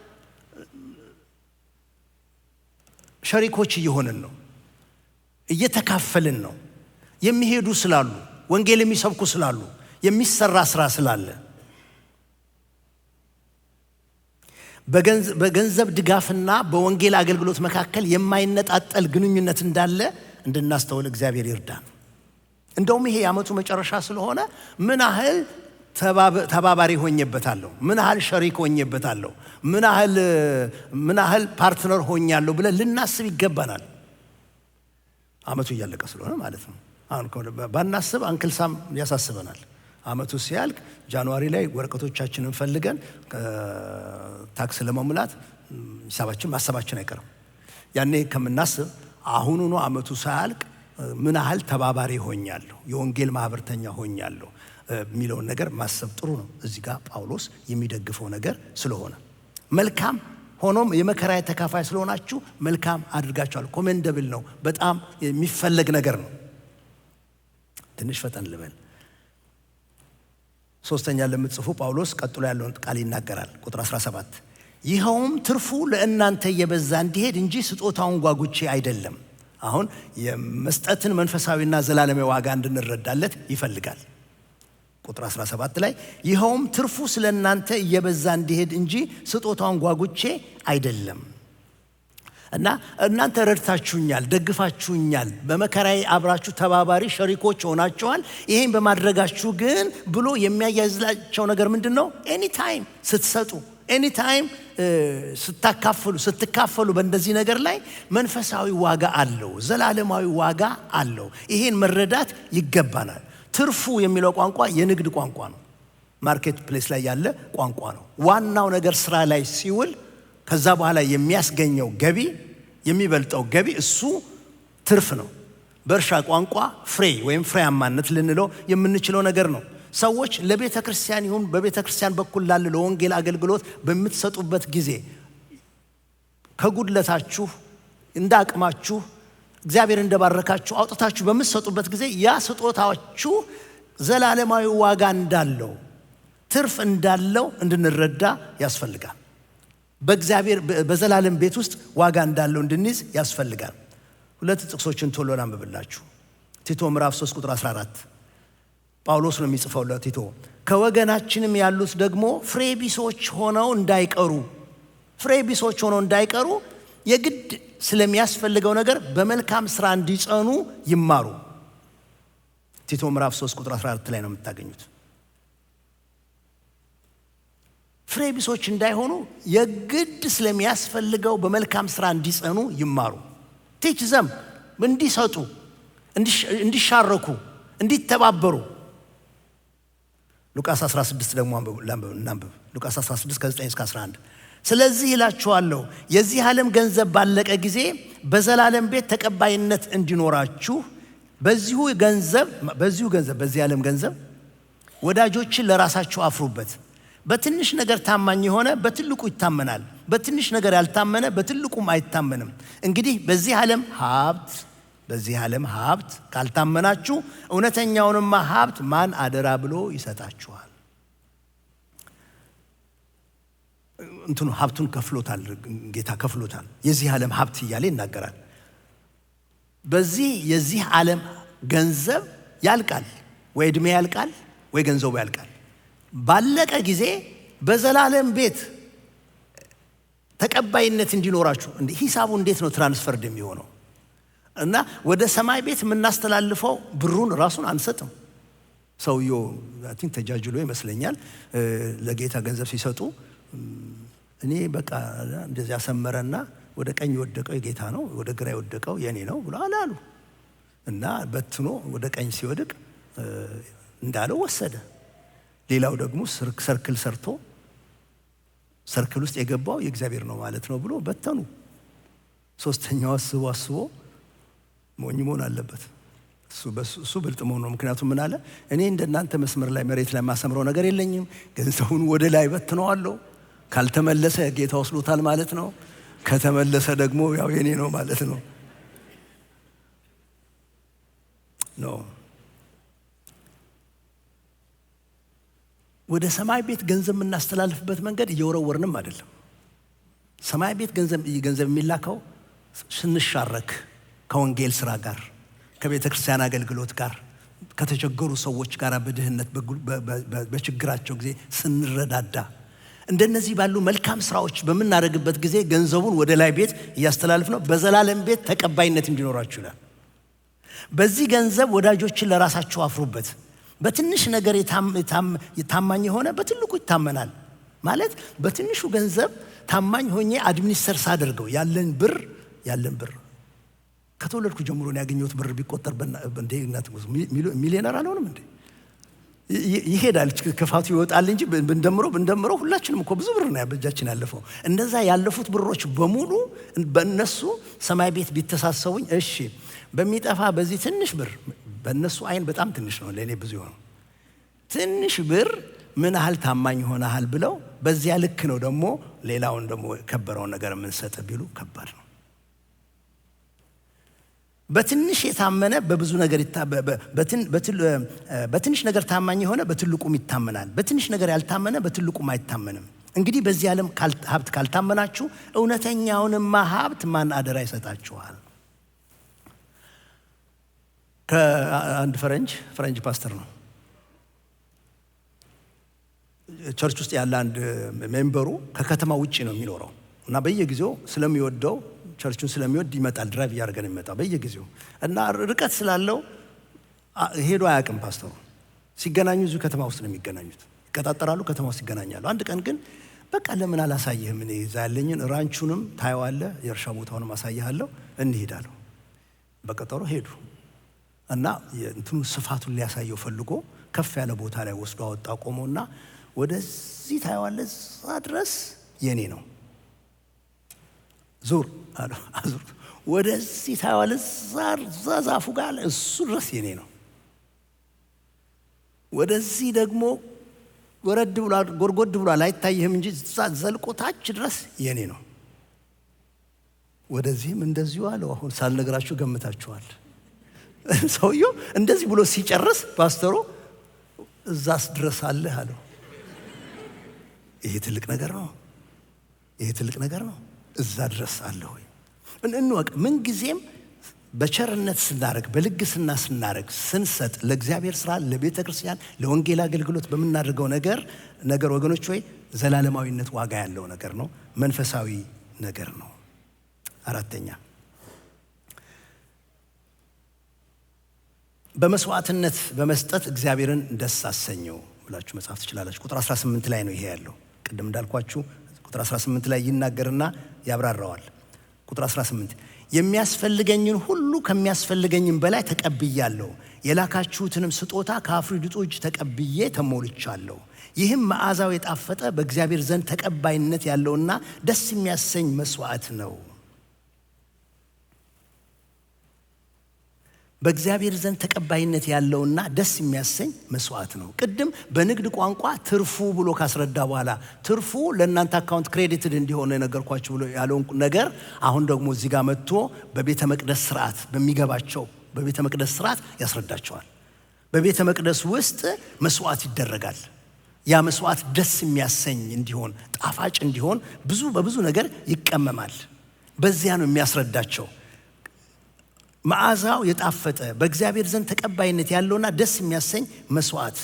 ሸሪኮች እየሆንን ነው፣ እየተካፈልን ነው። የሚሄዱ ስላሉ፣ ወንጌል የሚሰብኩ ስላሉ፣ የሚሰራ ስራ ስላለ በገንዘብ ድጋፍና በወንጌል አገልግሎት መካከል የማይነጣጠል ግንኙነት እንዳለ እንድናስተውል እግዚአብሔር ይርዳን። እንደውም ይሄ የዓመቱ መጨረሻ ስለሆነ ምን ያህል ተባባሪ ሆኜበታለሁ፣ ምን ያህል ሸሪክ ሆኜበታለሁ፣ ምን ያህል ፓርትነር ሆኛለሁ ብለን ልናስብ ይገባናል። ዓመቱ እያለቀ ስለሆነ ማለት ነው። አሁን ባናስብ አንክልሳም ያሳስበናል። ዓመቱ ሲያልቅ ጃንዋሪ ላይ ወረቀቶቻችንን ፈልገን ታክስ ለመሙላት ሂሳባችን ማሰባችን አይቀርም። ያኔ ከምናስብ አሁኑኑ ዓመቱ ሳያልቅ ምን ያህል ተባባሪ ሆኛለሁ፣ የወንጌል ማህበርተኛ ሆኛለሁ የሚለውን ነገር ማሰብ ጥሩ ነው። እዚህ ጋር ጳውሎስ የሚደግፈው ነገር ስለሆነ መልካም ሆኖም የመከራዬ ተካፋይ ስለሆናችሁ መልካም አድርጋችኋል። ኮሜንደብል ነው፣ በጣም የሚፈለግ ነገር ነው። ትንሽ ፈጠን ልበል። ሶስተኛ ለምትጽፉ ጳውሎስ ቀጥሎ ያለውን ቃል ይናገራል። ቁጥር 17 ይኸውም ትርፉ ለእናንተ እየበዛ እንዲሄድ እንጂ ስጦታውን ጓጉቼ አይደለም። አሁን የመስጠትን መንፈሳዊና ዘላለማዊ ዋጋ እንድንረዳለት ይፈልጋል። ቁጥር 17 ላይ ይኸውም ትርፉ ስለ እናንተ እየበዛ እንዲሄድ እንጂ ስጦታውን ጓጉቼ አይደለም። እና እናንተ ረድታችሁኛል፣ ደግፋችሁኛል፣ በመከራዬ አብራችሁ ተባባሪ ሸሪኮች ሆናችኋል። ይሄን በማድረጋችሁ ግን ብሎ የሚያያዝላቸው ነገር ምንድን ነው? ኤኒ ታይም ስትሰጡ፣ ኤኒ ታይም ስትካፈሉ በእንደዚህ ነገር ላይ መንፈሳዊ ዋጋ አለው፣ ዘላለማዊ ዋጋ አለው። ይሄን መረዳት ይገባናል። ትርፉ የሚለው ቋንቋ የንግድ ቋንቋ ነው። ማርኬት ፕሌስ ላይ ያለ ቋንቋ ነው። ዋናው ነገር ስራ ላይ ሲውል ከዛ በኋላ የሚያስገኘው ገቢ፣ የሚበልጠው ገቢ እሱ ትርፍ ነው። በእርሻ ቋንቋ ፍሬ ወይም ፍሬያማነት ልንለው የምንችለው ነገር ነው። ሰዎች ለቤተ ክርስቲያን ይሁን በቤተ ክርስቲያን በኩል ላለ ለወንጌል አገልግሎት በምትሰጡበት ጊዜ ከጉድለታችሁ እንደ አቅማችሁ እግዚአብሔር እንደባረካችሁ አውጥታችሁ በምትሰጡበት ጊዜ ያ ስጦታችሁ ዘላለማዊ ዋጋ እንዳለው፣ ትርፍ እንዳለው እንድንረዳ ያስፈልጋል። በእግዚአብሔር በዘላለም ቤት ውስጥ ዋጋ እንዳለው እንድንይዝ ያስፈልጋል። ሁለት ጥቅሶችን ቶሎ ላንብብላችሁ። ቲቶ ምዕራፍ 3 ቁጥር 14 ጳውሎስ ነው የሚጽፈው ለቲቶ። ከወገናችንም ያሉት ደግሞ ፍሬ ቢሶች ሆነው እንዳይቀሩ የግድ ስለሚያስፈልገው ነገር በመልካም ስራ እንዲጸኑ ይማሩ። ቲቶ ምዕራፍ 3 ቁጥር 14 ላይ ነው የምታገኙት። ፍሬ ቢሶች እንዳይሆኑ የግድ ስለሚያስፈልገው በመልካም ስራ እንዲጸኑ ይማሩ። ቲች ዘም እንዲሰጡ፣ እንዲሻረኩ፣ እንዲተባበሩ። ሉቃስ 16 ደግሞ እናንብብ። ሉቃስ 16 ከ9 እስከ 11 ስለዚህ ይላችኋለሁ የዚህ ዓለም ገንዘብ ባለቀ ጊዜ በዘላለም ቤት ተቀባይነት እንዲኖራችሁ በዚህ ዓለም ገንዘብ ወዳጆችን ለራሳችሁ አፍሩበት። በትንሽ ነገር ታማኝ የሆነ በትልቁ ይታመናል፣ በትንሽ ነገር ያልታመነ በትልቁም አይታመንም። እንግዲህ በዚህ ዓለም ሀብት ካልታመናችሁ እውነተኛውንማ ሀብት ማን አደራ ብሎ ይሰጣችኋል? ሀብቱን ከፍሎታል፣ ጌታ ከፍሎታል። የዚህ ዓለም ሀብት እያለ ይናገራል። የዚህ ዓለም ገንዘብ ያልቃል፣ ወይ ዕድሜ ያልቃል፣ ወይ ገንዘቡ ያልቃል። ባለቀ ጊዜ በዘላለም ቤት ተቀባይነት እንዲኖራችሁ። ሂሳቡ እንዴት ነው ትራንስፈርድ የሚሆነው? እና ወደ ሰማይ ቤት የምናስተላልፈው ብሩን ራሱን አንሰጥም። ሰውየው ተጃጅሎ ይመስለኛል ለጌታ ገንዘብ ሲሰጡ እኔ በቃ እንደዚህ ያሰመረና ወደ ቀኝ የወደቀው የጌታ ነው፣ ወደ ግራ የወደቀው የኔ ነው ብሎ አላሉ። እና በትኖ ወደ ቀኝ ሲወድቅ እንዳለው ወሰደ። ሌላው ደግሞ ሰርክል ሰርቶ ሰርክል ውስጥ የገባው የእግዚአብሔር ነው ማለት ነው ብሎ በተኑ። ሶስተኛው አስቦ ሞኝ መሆን አለበት። እሱ ብልጥ መሆን ነው። ምክንያቱም ምን አለ? እኔ እንደናንተ መስመር ላይ መሬት ላይ ማሰምረው ነገር የለኝም፣ ገንዘቡን ወደ ላይ በትነዋለሁ። ካልተመለሰ ጌታ ወስዶታል ማለት ነው፣ ከተመለሰ ደግሞ ያው የኔ ነው ማለት ነው። ወደ ሰማይ ቤት ገንዘብ የምናስተላልፍበት መንገድ እየወረወርንም አይደለም። ሰማይ ቤት ገንዘብ የሚላከው ስንሻረክ ከወንጌል ስራ ጋር፣ ከቤተ ክርስቲያን አገልግሎት ጋር፣ ከተቸገሩ ሰዎች ጋር በድህነት በችግራቸው ጊዜ ስንረዳዳ፣ እንደነዚህ ባሉ መልካም ስራዎች በምናደርግበት ጊዜ ገንዘቡን ወደ ላይ ቤት እያስተላልፍ ነው። በዘላለም ቤት ተቀባይነት እንዲኖራችሁ ይላል። በዚህ ገንዘብ ወዳጆችን ለራሳችሁ አፍሩበት። በትንሽ ነገር ታማኝ የሆነ በትልቁ ይታመናል ማለት በትንሹ ገንዘብ ታማኝ ሆኜ አድሚኒስተር ሳደርገው ያለን ብር ከተወለድኩ ጀምሮ ነው ያገኘሁት ብር ቢቆጠር ሚሊዮነር አልሆንም እንዴ? ይሄዳል፣ ክፋቱ ይወጣል እንጂ ብንደምረው ሁላችንም እኮ ብዙ ብር ነው በእጃችን ያለፈው። እንደዛ ያለፉት ብሮች በሙሉ በእነሱ ሰማይ ቤት ቢተሳሰቡኝ፣ እሺ በሚጠፋ በዚህ ትንሽ ብር በእነሱ አይን በጣም ትንሽ ነው፣ ለእኔ ብዙ ነው። ትንሽ ብር ምን ያህል ታማኝ ሆነሃል ብለው በዚያ ልክ ነው ደግሞ ሌላውን ደግሞ ከበረውን ነገር የምንሰጥ ቢሉ ከባድ ነው። በትንሽ የታመነ በብዙ ነገር በትንሽ ነገር ታማኝ የሆነ በትልቁም ይታመናል፣ በትንሽ ነገር ያልታመነ በትልቁም አይታመንም። እንግዲህ በዚህ ዓለም ሀብት ካልታመናችሁ እውነተኛውንማ ሀብት ማን አደራ ይሰጣችኋል? ከአንድ ፈረንጅ ፓስተር ነው። ቸርች ውስጥ ያለ አንድ ሜምበሩ ከከተማ ውጪ ነው የሚኖረው እና በየጊዜው ስለሚወደው ቸርቹን ስለሚወድ ይመጣል። ድራይቭ እያደረገ ነው የሚመጣው በየጊዜው እና ርቀት ስላለው ሄዶ አያውቅም። ፓስተሩ ሲገናኙ እዚሁ ከተማ ውስጥ ነው የሚገናኙት። ይቀጣጠራሉ፣ ከተማ ውስጥ ይገናኛሉ። አንድ ቀን ግን በቃ ለምን አላሳየህም? እኔ እዛ ያለኝን ራንቹንም ታየዋለህ፣ የእርሻ ቦታውንም አሳይሃለሁ፣ እንሄዳለሁ። በቀጠሮ ሄዱ እና እንትኑ ስፋቱን ሊያሳየው ፈልጎ ከፍ ያለ ቦታ ላይ ወስዶ አወጣ። ቆሞና ወደዚህ ታየዋለህ፣ እዛ ድረስ የኔ ነው። ዙር አለው፣ አዙር። ወደዚህ ታየዋለህ፣ እዛ ዛፉ ጋር እሱ ድረስ የኔ ነው። ወደዚህ ደግሞ ወረድ ብሏል፣ ጎርጎድ ብሏል፣ አይታይህም እንጂ ዘልቆ ታች ድረስ የኔ ነው። ወደዚህም እንደዚሁ አለው። አሁን ሳልነግራችሁ ገምታችኋል። ሰውየው እንደዚህ ብሎ ሲጨርስ ፓስተሩ እዛስ ድረስ አለህ አለው። ይሄ ትልቅ ነገር ነው። ይሄ ትልቅ ነገር ነው። እዛ ድረስ አለ ሆይ እንወቅ። ምን ጊዜም በቸርነት ስናረግ፣ በልግስና ስናረግ፣ ስንሰጥ፣ ለእግዚአብሔር ስራ፣ ለቤተ ክርስቲያን፣ ለወንጌል አገልግሎት በምናደርገው ነገር ወገኖች ሆይ ዘላለማዊነት ዋጋ ያለው ነገር ነው። መንፈሳዊ ነገር ነው። አራተኛ በመስዋዕትነት በመስጠት እግዚአብሔርን ደስ አሰኘው ብላችሁ መጻፍ ትችላላችሁ። ቁጥር 18 ላይ ነው ይሄ ያለው። ቅድም እንዳልኳችሁ ቁጥር 18 ላይ ይናገርና ያብራራዋል። ቁጥር 18 የሚያስፈልገኝን ሁሉ ከሚያስፈልገኝም በላይ ተቀብያለሁ፣ የላካችሁትንም ስጦታ ከአፍሪዲጡ እጅ ተቀብዬ ተሞልቻለሁ። ይህም መዓዛው የጣፈጠ በእግዚአብሔር ዘንድ ተቀባይነት ያለውና ደስ የሚያሰኝ መስዋዕት ነው። በእግዚአብሔር ዘንድ ተቀባይነት ያለውና ደስ የሚያሰኝ መስዋዕት ነው። ቅድም በንግድ ቋንቋ ትርፉ ብሎ ካስረዳ በኋላ ትርፉ ለእናንተ አካውንት ክሬዲትድ እንዲሆነ የነገርኳችሁ ብሎ ያለውን ነገር አሁን ደግሞ እዚህ ጋር መጥቶ በቤተ መቅደስ ስርዓት በሚገባቸው በቤተ መቅደስ ስርዓት ያስረዳቸዋል። በቤተ መቅደስ ውስጥ መስዋዕት ይደረጋል። ያ መስዋዕት ደስ የሚያሰኝ እንዲሆን፣ ጣፋጭ እንዲሆን በብዙ ነገር ይቀመማል። በዚያ ነው የሚያስረዳቸው። መዓዛው የጣፈጠ በእግዚአብሔር ዘንድ ተቀባይነት ያለውና ደስ የሚያሰኝ መስዋዕት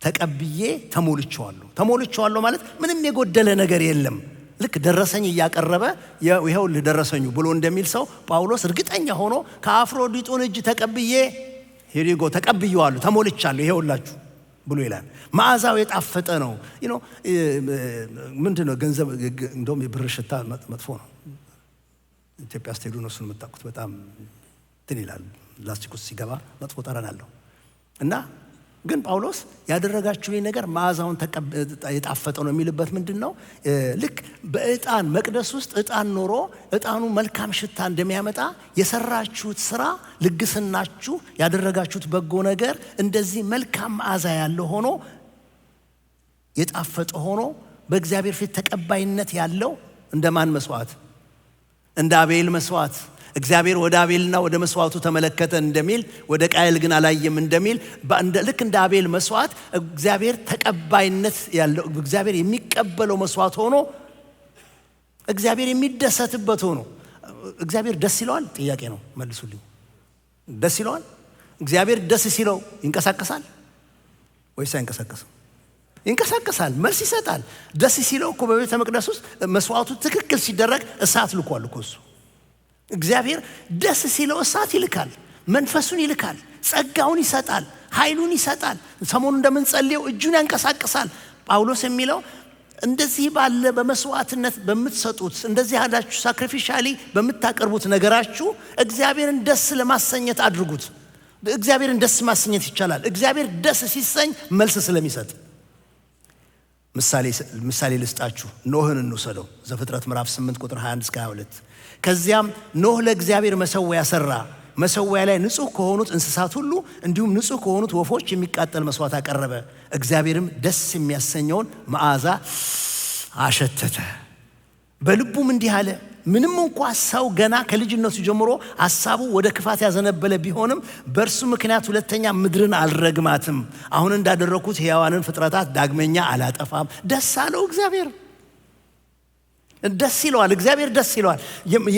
ተቀብዬ ተሞልቼዋለሁ። ተሞልቼዋለሁ ማለት ምንም የጎደለ ነገር የለም። ልክ ደረሰኝ እያቀረበ ይኸው ልደረሰኙ ብሎ እንደሚል ሰው ጳውሎስ እርግጠኛ ሆኖ ከአፍሮዲጡ እጅ ተቀብዬ ሄሪጎ ተቀብዬዋለሁ፣ ተሞልቻለሁ፣ ይኸውላችሁ ብሎ ይላል። መዓዛው የጣፈጠ ነው። ምንድነው ገንዘብ እንደውም የብር ሽታ መጥፎ ነው። ኢትዮጵያ ስትሄዱ ነው እሱን የምታውቁት። በጣም እንትን ይላል፣ ላስቲክ ውስጥ ሲገባ መጥፎ ጠረን አለው። እና ግን ጳውሎስ ያደረጋችሁልኝ ነገር መዓዛውን የጣፈጠ ነው የሚልበት ምንድን ነው? ልክ በዕጣን መቅደስ ውስጥ ዕጣን ኖሮ ዕጣኑ መልካም ሽታ እንደሚያመጣ የሰራችሁት ስራ፣ ልግስናችሁ፣ ያደረጋችሁት በጎ ነገር እንደዚህ መልካም መዓዛ ያለው ሆኖ የጣፈጠ ሆኖ በእግዚአብሔር ፊት ተቀባይነት ያለው እንደማን መስዋዕት? እንደ አቤል መስዋዕት። እግዚአብሔር ወደ አቤልና ወደ መስዋዕቱ ተመለከተ እንደሚል ወደ ቃየል ግን አላየም እንደሚል ልክ እንደ አቤል መስዋዕት እግዚአብሔር ተቀባይነት ያለው እግዚአብሔር የሚቀበለው መስዋዕት ሆኖ እግዚአብሔር የሚደሰትበት ሆኖ እግዚአብሔር ደስ ይለዋል? ጥያቄ ነው፣ መልሱልኝ። ደስ ይለዋል? እግዚአብሔር ደስ ሲለው ይንቀሳቀሳል ወይስ አይንቀሳቀስም? ይንቀሳቀሳል፣ መልስ ይሰጣል። ደስ ሲለው እኮ በቤተ መቅደስ ውስጥ መስዋዕቱ ትክክል ሲደረግ እሳት ልኳል እኮ እሱ። እግዚአብሔር ደስ ሲለው እሳት ይልካል፣ መንፈሱን ይልካል፣ ጸጋውን ይሰጣል፣ ኃይሉን ይሰጣል። ሰሞኑን እንደምንጸልየው እጁን ያንቀሳቅሳል። ጳውሎስ የሚለው እንደዚህ ባለ በመስዋዕትነት በምትሰጡት እንደዚህ ያላችሁ ሳክሪፊሻሊ በምታቀርቡት ነገራችሁ እግዚአብሔርን ደስ ለማሰኘት አድርጉት። እግዚአብሔርን ደስ ማሰኘት ይቻላል። እግዚአብሔር ደስ ሲሰኝ መልስ ስለሚሰጥ ምሳሌ ልስጣችሁ። ኖህን እንውሰደው። ዘፍጥረት ምዕራፍ 8 ቁጥር 21 እስከ 22። ከዚያም ኖህ ለእግዚአብሔር መሰዊያ ሰራ። መሰዊያ ላይ ንጹህ ከሆኑት እንስሳት ሁሉ እንዲሁም ንጹህ ከሆኑት ወፎች የሚቃጠል መስዋዕት አቀረበ። እግዚአብሔርም ደስ የሚያሰኘውን መዓዛ አሸተተ። በልቡም እንዲህ አለ፣ ምንም እንኳ ሰው ገና ከልጅነቱ ጀምሮ ሐሳቡ ወደ ክፋት ያዘነበለ ቢሆንም በእርሱ ምክንያት ሁለተኛ ምድርን አልረግማትም። አሁን እንዳደረኩት ሕያዋንን ፍጥረታት ዳግመኛ አላጠፋም። ደስ አለው እግዚአብሔር። ደስ ይለዋል። እግዚአብሔር ደስ ይለዋል።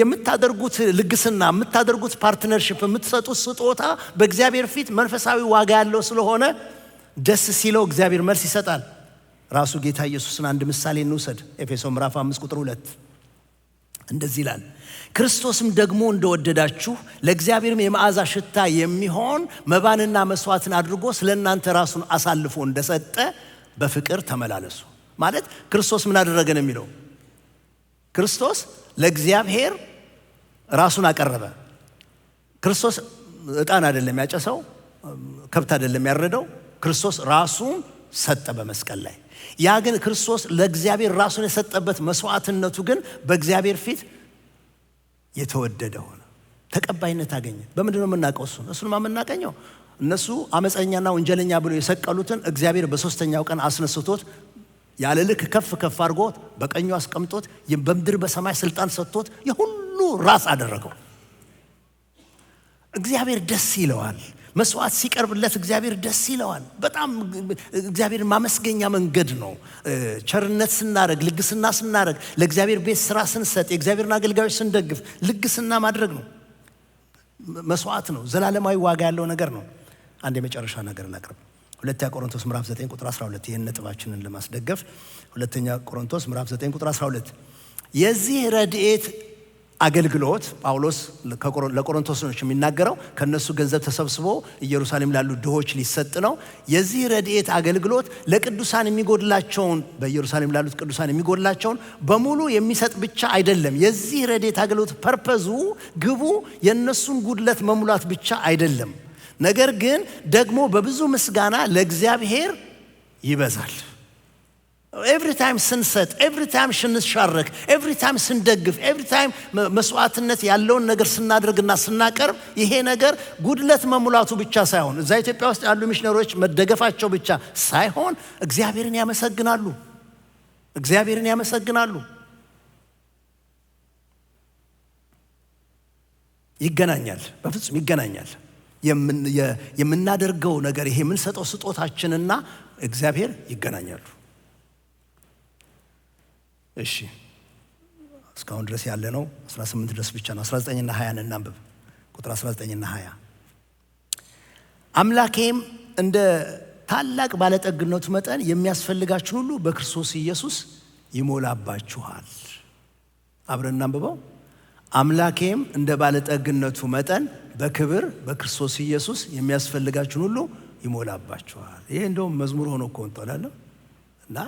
የምታደርጉት ልግስና፣ የምታደርጉት ፓርትነርሺፕ፣ የምትሰጡት ስጦታ በእግዚአብሔር ፊት መንፈሳዊ ዋጋ ያለው ስለሆነ ደስ ሲለው እግዚአብሔር መልስ ይሰጣል። ራሱ ጌታ ኢየሱስን አንድ ምሳሌ እንውሰድ። ኤፌሶን ምዕራፍ 5 ቁጥር 2 እንደዚህ ይላል፣ ክርስቶስም ደግሞ እንደወደዳችሁ ለእግዚአብሔርም የመዓዛ ሽታ የሚሆን መባንና መስዋዕትን አድርጎ ስለ እናንተ ራሱን አሳልፎ እንደሰጠ በፍቅር ተመላለሱ። ማለት ክርስቶስ ምን አደረገ ነው የሚለው። ክርስቶስ ለእግዚአብሔር ራሱን አቀረበ። ክርስቶስ ዕጣን አይደለም ያጨሰው፣ ከብት አይደለም ያረደው። ክርስቶስ ራሱን ሰጠ በመስቀል ላይ። ያ ግን ክርስቶስ ለእግዚአብሔር ራሱን የሰጠበት መስዋዕትነቱ ግን በእግዚአብሔር ፊት የተወደደ ሆነ፣ ተቀባይነት አገኘ። በምንድን ነው የምናውቀው? እሱን የምናገኘው እነሱ አመፀኛና ወንጀለኛ ብሎ የሰቀሉትን እግዚአብሔር በሶስተኛው ቀን አስነስቶት ያለ ልክ ከፍ ከፍ አድርጎት በቀኙ አስቀምጦት በምድር በሰማይ ስልጣን ሰጥቶት የሁሉ ራስ አደረገው። እግዚአብሔር ደስ ይለዋል። መስዋዕት ሲቀርብለት እግዚአብሔር ደስ ይለዋል። በጣም እግዚአብሔር ማመስገኛ መንገድ ነው። ቸርነት ስናረግ፣ ልግስና ስናረግ፣ ለእግዚአብሔር ቤት ስራ ስንሰጥ፣ የእግዚአብሔርን አገልጋዮች ስንደግፍ ልግስና ማድረግ ነው። መስዋዕት ነው። ዘላለማዊ ዋጋ ያለው ነገር ነው። አንድ የመጨረሻ ነገር ላቅርብ። ሁለተኛ ቆሮንቶስ ምዕራፍ 9 ቁጥር 12 ይህን ነጥባችንን ለማስደገፍ ሁለተኛ ቆሮንቶስ ምዕራፍ 9 ቁጥር 12 የዚህ ረድኤት አገልግሎት ጳውሎስ ለቆሮንቶሶች የሚናገረው ከነሱ ገንዘብ ተሰብስቦ ኢየሩሳሌም ላሉ ድሆች ሊሰጥ ነው። የዚህ ረድኤት አገልግሎት ለቅዱሳን የሚጎድላቸውን በኢየሩሳሌም ላሉት ቅዱሳን የሚጎድላቸውን በሙሉ የሚሰጥ ብቻ አይደለም። የዚህ ረድኤት አገልግሎት ፐርፐዙ ግቡ የነሱን ጉድለት መሙላት ብቻ አይደለም። ነገር ግን ደግሞ በብዙ ምስጋና ለእግዚአብሔር ይበዛል። ኤቭሪ ታይም ስንሰጥ፣ ኤቭሪ ታይም ስንሻረክ፣ ኤቭሪ ታይም ስንደግፍ፣ ኤቭሪ ታይም መስዋዕትነት ያለውን ነገር ስናደርግና ስናቀርብ ይሄ ነገር ጉድለት መሙላቱ ብቻ ሳይሆን እዛ ኢትዮጵያ ውስጥ ያሉ ሚሽነሮች መደገፋቸው ብቻ ሳይሆን እግዚአብሔርን ያመሰግናሉ። እግዚአብሔርን ያመሰግናሉ። ይገናኛል፣ በፍጹም ይገናኛል። የምናደርገው ነገር ይሄ የምንሰጠው ስጦታችንና እግዚአብሔር ይገናኛሉ። እሺ እስካሁን ድረስ ያለ ነው 18 ድረስ ብቻ ነው። 19ና 20 እናንብብ። ቁጥር 19ና 20 አምላኬም እንደ ታላቅ ባለጠግነቱ መጠን የሚያስፈልጋችሁን ሁሉ በክርስቶስ ኢየሱስ ይሞላባችኋል። አብረን እናንብበው። አምላኬም እንደ ባለጠግነቱ መጠን በክብር በክርስቶስ ኢየሱስ የሚያስፈልጋችሁን ሁሉ ይሞላባችኋል። ይሄ እንደውም መዝሙር ሆኖ እኮ እንጠላለን እና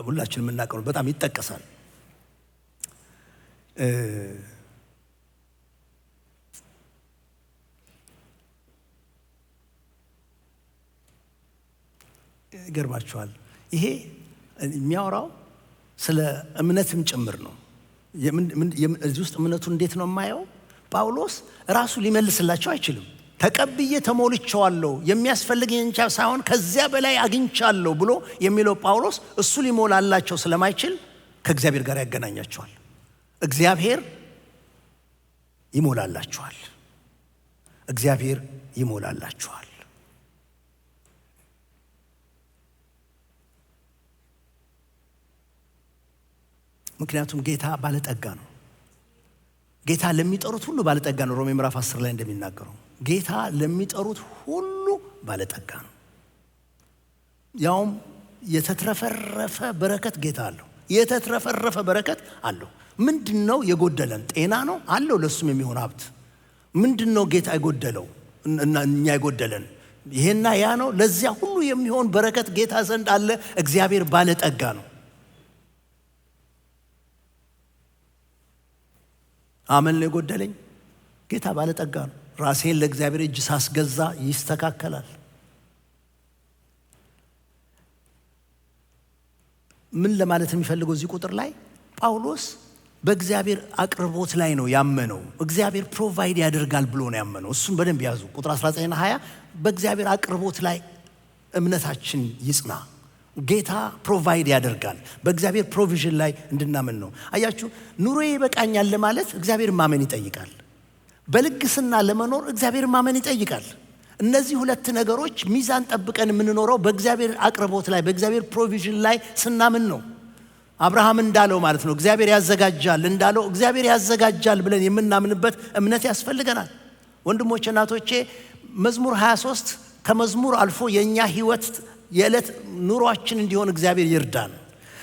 ሁላችን የምናውቀው በጣም ይጠቀሳል። ይገርማችኋል። ይሄ የሚያወራው ስለ እምነትም ጭምር ነው። እዚህ ውስጥ እምነቱን እንዴት ነው የማየው? ጳውሎስ ራሱ ሊመልስላቸው አይችልም። ተቀብዬ ተሞልቼዋለሁ የሚያስፈልገኝ እንቻ ሳይሆን ከዚያ በላይ አግኝቻለሁ ብሎ የሚለው ጳውሎስ እሱ ሊሞላላቸው ስለማይችል ከእግዚአብሔር ጋር ያገናኛቸዋል። እግዚአብሔር ይሞላላችኋል። እግዚአብሔር ይሞላላችኋል። ምክንያቱም ጌታ ባለጠጋ ነው። ጌታ ለሚጠሩት ሁሉ ባለጠጋ ነው። ሮሜ ምዕራፍ 10 ላይ እንደሚናገረው ጌታ ለሚጠሩት ሁሉ ባለጠጋ ነው። ያውም የተትረፈረፈ በረከት ጌታ አለው። የተትረፈረፈ በረከት አለው። ምንድነው የጎደለን? ጤና ነው አለው። ለሱም የሚሆን ሀብት። ምንድነው ጌታ የጎደለው እና እኛ የጎደለን? ይሄና ያ ነው። ለዚያ ሁሉ የሚሆን በረከት ጌታ ዘንድ አለ። እግዚአብሔር ባለጠጋ ነው። አመን ነው የጎደለኝ? ጌታ ባለጠጋ ነው። ራሴን ለእግዚአብሔር እጅ ሳስገዛ ይስተካከላል። ምን ለማለት የሚፈልገው እዚህ ቁጥር ላይ ጳውሎስ በእግዚአብሔር አቅርቦት ላይ ነው ያመነው። እግዚአብሔር ፕሮቫይድ ያደርጋል ብሎ ነው ያመነው። እሱን በደንብ ያዙ። ቁጥር 19ና 20 በእግዚአብሔር አቅርቦት ላይ እምነታችን ይጽና። ጌታ ፕሮቫይድ ያደርጋል። በእግዚአብሔር ፕሮቪዥን ላይ እንድናምን ነው። አያችሁ፣ ኑሮዬ ይበቃኛል ለማለት እግዚአብሔር ማመን ይጠይቃል። በልግስና ለመኖር እግዚአብሔር ማመን ይጠይቃል። እነዚህ ሁለት ነገሮች ሚዛን ጠብቀን የምንኖረው በእግዚአብሔር አቅርቦት ላይ በእግዚአብሔር ፕሮቪዥን ላይ ስናምን ነው። አብርሃም እንዳለው ማለት ነው። እግዚአብሔር ያዘጋጃል እንዳለው እግዚአብሔር ያዘጋጃል ብለን የምናምንበት እምነት ያስፈልገናል። ወንድሞቼ እናቶቼ፣ መዝሙር 23 ከመዝሙር አልፎ የኛ ህይወት የዕለት ኑሯችን እንዲሆን እግዚአብሔር ይርዳን።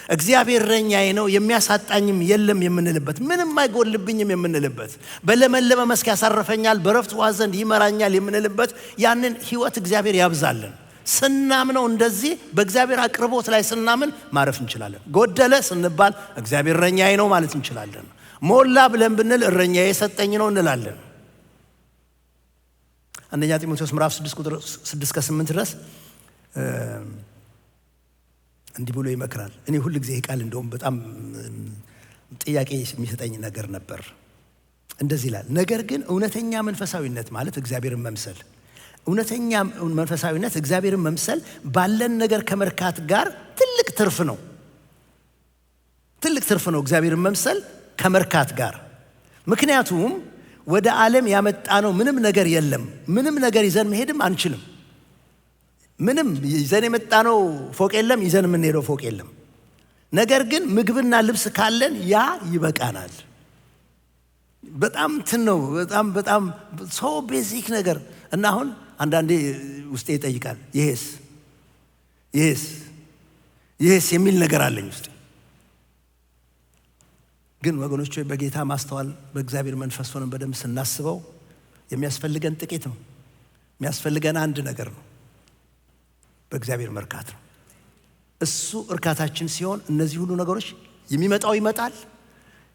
እግዚአብሔር እረኛዬ ነው የሚያሳጣኝም የለም የምንልበት፣ ምንም አይጎልብኝም የምንልበት፣ በለመለመ መስክ ያሳርፈኛል በረፍት ውኃ ዘንድ ይመራኛል የምንልበት ያንን ህይወት እግዚአብሔር ያብዛልን። ስናምነው እንደዚህ በእግዚአብሔር አቅርቦት ላይ ስናምን ማረፍ እንችላለን። ጎደለ ስንባል እግዚአብሔር እረኛዬ ነው ማለት እንችላለን። ሞላ ብለን ብንል እረኛዬ የሰጠኝ ነው እንላለን። አንደኛ ጢሞቴዎስ ምዕራፍ 6 ቁጥር 6-8 ድረስ እንዲህ ብሎ ይመክራል። እኔ ሁሉ ጊዜ ቃል እንደውም በጣም ጥያቄ የሚሰጠኝ ነገር ነበር። እንደዚህ ይላል፣ ነገር ግን እውነተኛ መንፈሳዊነት ማለት እግዚአብሔርን መምሰል፣ እውነተኛ መንፈሳዊነት እግዚአብሔርን መምሰል ባለን ነገር ከመርካት ጋር ትልቅ ትርፍ ነው። ትልቅ ትርፍ ነው እግዚአብሔርን መምሰል ከመርካት ጋር። ምክንያቱም ወደ ዓለም ያመጣነው ምንም ነገር የለም። ምንም ነገር ይዘን መሄድም አንችልም። ምንም ይዘን የመጣነው ፎቅ የለም፣ ይዘን የምንሄደው ፎቅ የለም። ነገር ግን ምግብና ልብስ ካለን ያ ይበቃናል። በጣም ነው በጣም ሰው ቤዚክ ነገር እና አሁን አንዳንዴ ውስጤ ይጠይቃል፣ ይሄስ የሚል ነገር አለኝ ውስጤ። ግን ወገኖች በጌታ ማስተዋል በእግዚአብሔር መንፈስ ሆነን በደንብ ስናስበው የሚያስፈልገን ጥቂት ነው። የሚያስፈልገን አንድ ነገር ነው፣ በእግዚአብሔር መርካት ነው። እሱ እርካታችን ሲሆን እነዚህ ሁሉ ነገሮች የሚመጣው ይመጣል፣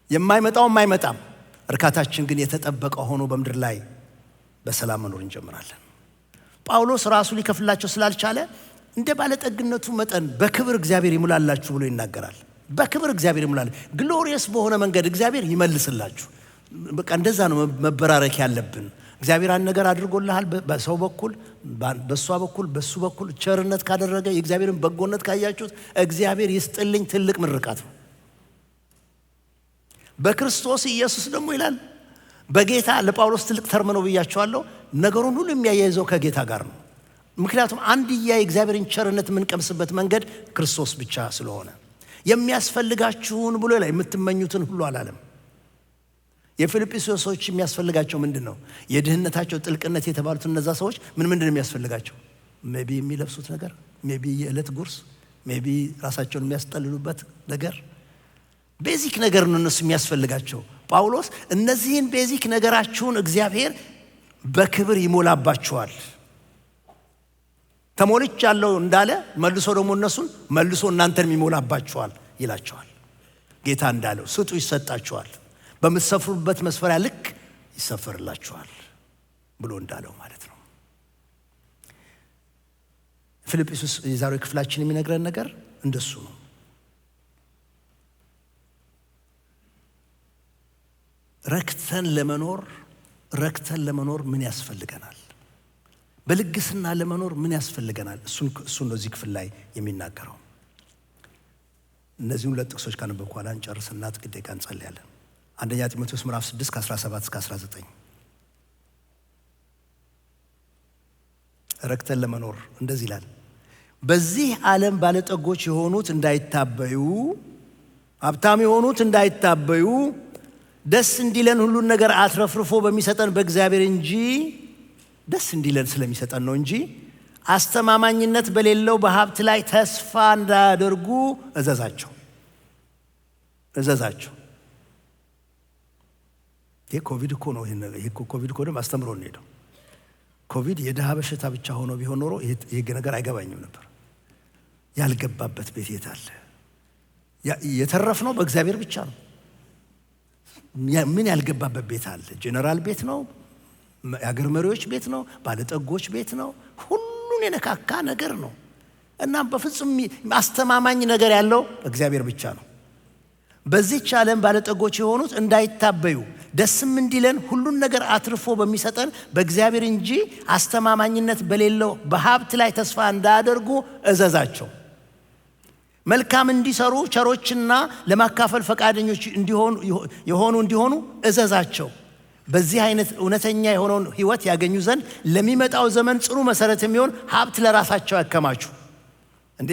የማይመጣውም አይመጣም። እርካታችን ግን የተጠበቀ ሆኖ በምድር ላይ በሰላም መኖር እንጀምራለን። ጳውሎስ ራሱ ሊከፍላቸው ስላልቻለ እንደ ባለጠግነቱ መጠን በክብር እግዚአብሔር ይሙላላችሁ ብሎ ይናገራል። በክብር እግዚአብሔር ይሙላል፣ ግሎሪየስ በሆነ መንገድ እግዚአብሔር ይመልስላችሁ። በቃ እንደዛ ነው መበራረክ ያለብን። እግዚአብሔር አንድ ነገር አድርጎልሃል፣ በሰው በኩል በሷ በኩል በሱ በኩል ቸርነት ካደረገ የእግዚአብሔርን በጎነት ካያችሁት እግዚአብሔር ይስጥልኝ ትልቅ ምርቃት ነው። በክርስቶስ ኢየሱስ ደግሞ ይላል በጌታ ለጳውሎስ ትልቅ ተርም ነው ብያቸዋለሁ። ነገሩን ሁሉ የሚያያይዘው ከጌታ ጋር ነው። ምክንያቱም አንድያ የእግዚአብሔርን ቸርነት የምንቀምስበት መንገድ ክርስቶስ ብቻ ስለሆነ የሚያስፈልጋችሁን ብሎ ላይ የምትመኙትን ሁሉ አላለም። የፊልጵስዩስ ሰዎች የሚያስፈልጋቸው ምንድን ነው? የድህነታቸው ጥልቅነት የተባሉት እነዛ ሰዎች ምንድን ነው የሚያስፈልጋቸው? ሜቢ የሚለብሱት ነገር፣ ሜቢ የዕለት ጉርስ፣ ሜቢ ራሳቸውን የሚያስጠልሉበት ነገር፣ ቤዚክ ነገር ነው እነሱ የሚያስፈልጋቸው። ጳውሎስ እነዚህን ቤዚክ ነገራችሁን እግዚአብሔር በክብር ይሞላባችኋል። ተሞልቻለሁ እንዳለ መልሶ ደግሞ እነሱን መልሶ እናንተን ይሞላባችኋል ይላቸዋል። ጌታ እንዳለው ስጡ ይሰጣችኋል፣ በምትሰፍሩበት መስፈሪያ ልክ ይሰፈርላችኋል ብሎ እንዳለው ማለት ነው። ፊልጵስዩስ የዛሬው ክፍላችን የሚነግረን ነገር እንደሱ ነው። ረክተን ለመኖር ምን ያስፈልገናል? በልግስና ለመኖር ምን ያስፈልገናል? እሱን ነው እዚህ ክፍል ላይ የሚናገረው። እነዚህን ሁለት ጥቅሶች ካነበብኩ በኋላ እንጨርስና ጥቂት ደቂቃ እንጸልያለን። አንደኛ ጢሞቴዎስ ምዕራፍ 6 ከ17-19 ረክተን ለመኖር እንደዚህ ይላል። በዚህ ዓለም ባለጠጎች የሆኑት እንዳይታበዩ፣ ሀብታም የሆኑት እንዳይታበዩ፣ ደስ እንዲለን ሁሉን ነገር አትረፍርፎ በሚሰጠን በእግዚአብሔር እንጂ ደስ እንዲለን ስለሚሰጠን ነው እንጂ አስተማማኝነት በሌለው በሀብት ላይ ተስፋ እንዳያደርጉ እዘዛቸው። ይሄ ኮቪድ እኮ ነው። ይሄ ኮቪድ እኮ ደግሞ አስተምሮ ነው ሄደው። ኮቪድ የድሃ በሽታ ብቻ ሆኖ ቢሆን ኖሮ ይሄ ነገር አይገባኝም ነበር። ያልገባበት ቤት የት አለ? የተረፍነው በእግዚአብሔር ብቻ ነው። ምን ያልገባበት ቤት አለ? ጄኔራል ቤት ነው፣ የአገር መሪዎች ቤት ነው፣ ባለጠጎች ቤት ነው። ሁሉን የነካካ ነገር ነው እና በፍጹም አስተማማኝ ነገር ያለው እግዚአብሔር ብቻ ነው። በዚህች ዓለም ባለጠጎች የሆኑት እንዳይታበዩ ደስም እንዲለን ሁሉን ነገር አትርፎ በሚሰጠን በእግዚአብሔር እንጂ አስተማማኝነት በሌለው በሀብት ላይ ተስፋ እንዳያደርጉ እዘዛቸው። መልካም እንዲሰሩ ቸሮችና ለማካፈል ፈቃደኞች እንዲሆኑ እዘዛቸው። በዚህ አይነት እውነተኛ የሆነውን ሕይወት ያገኙ ዘንድ ለሚመጣው ዘመን ጽኑ መሰረት የሚሆን ሀብት ለራሳቸው ያከማቹ። እንዴ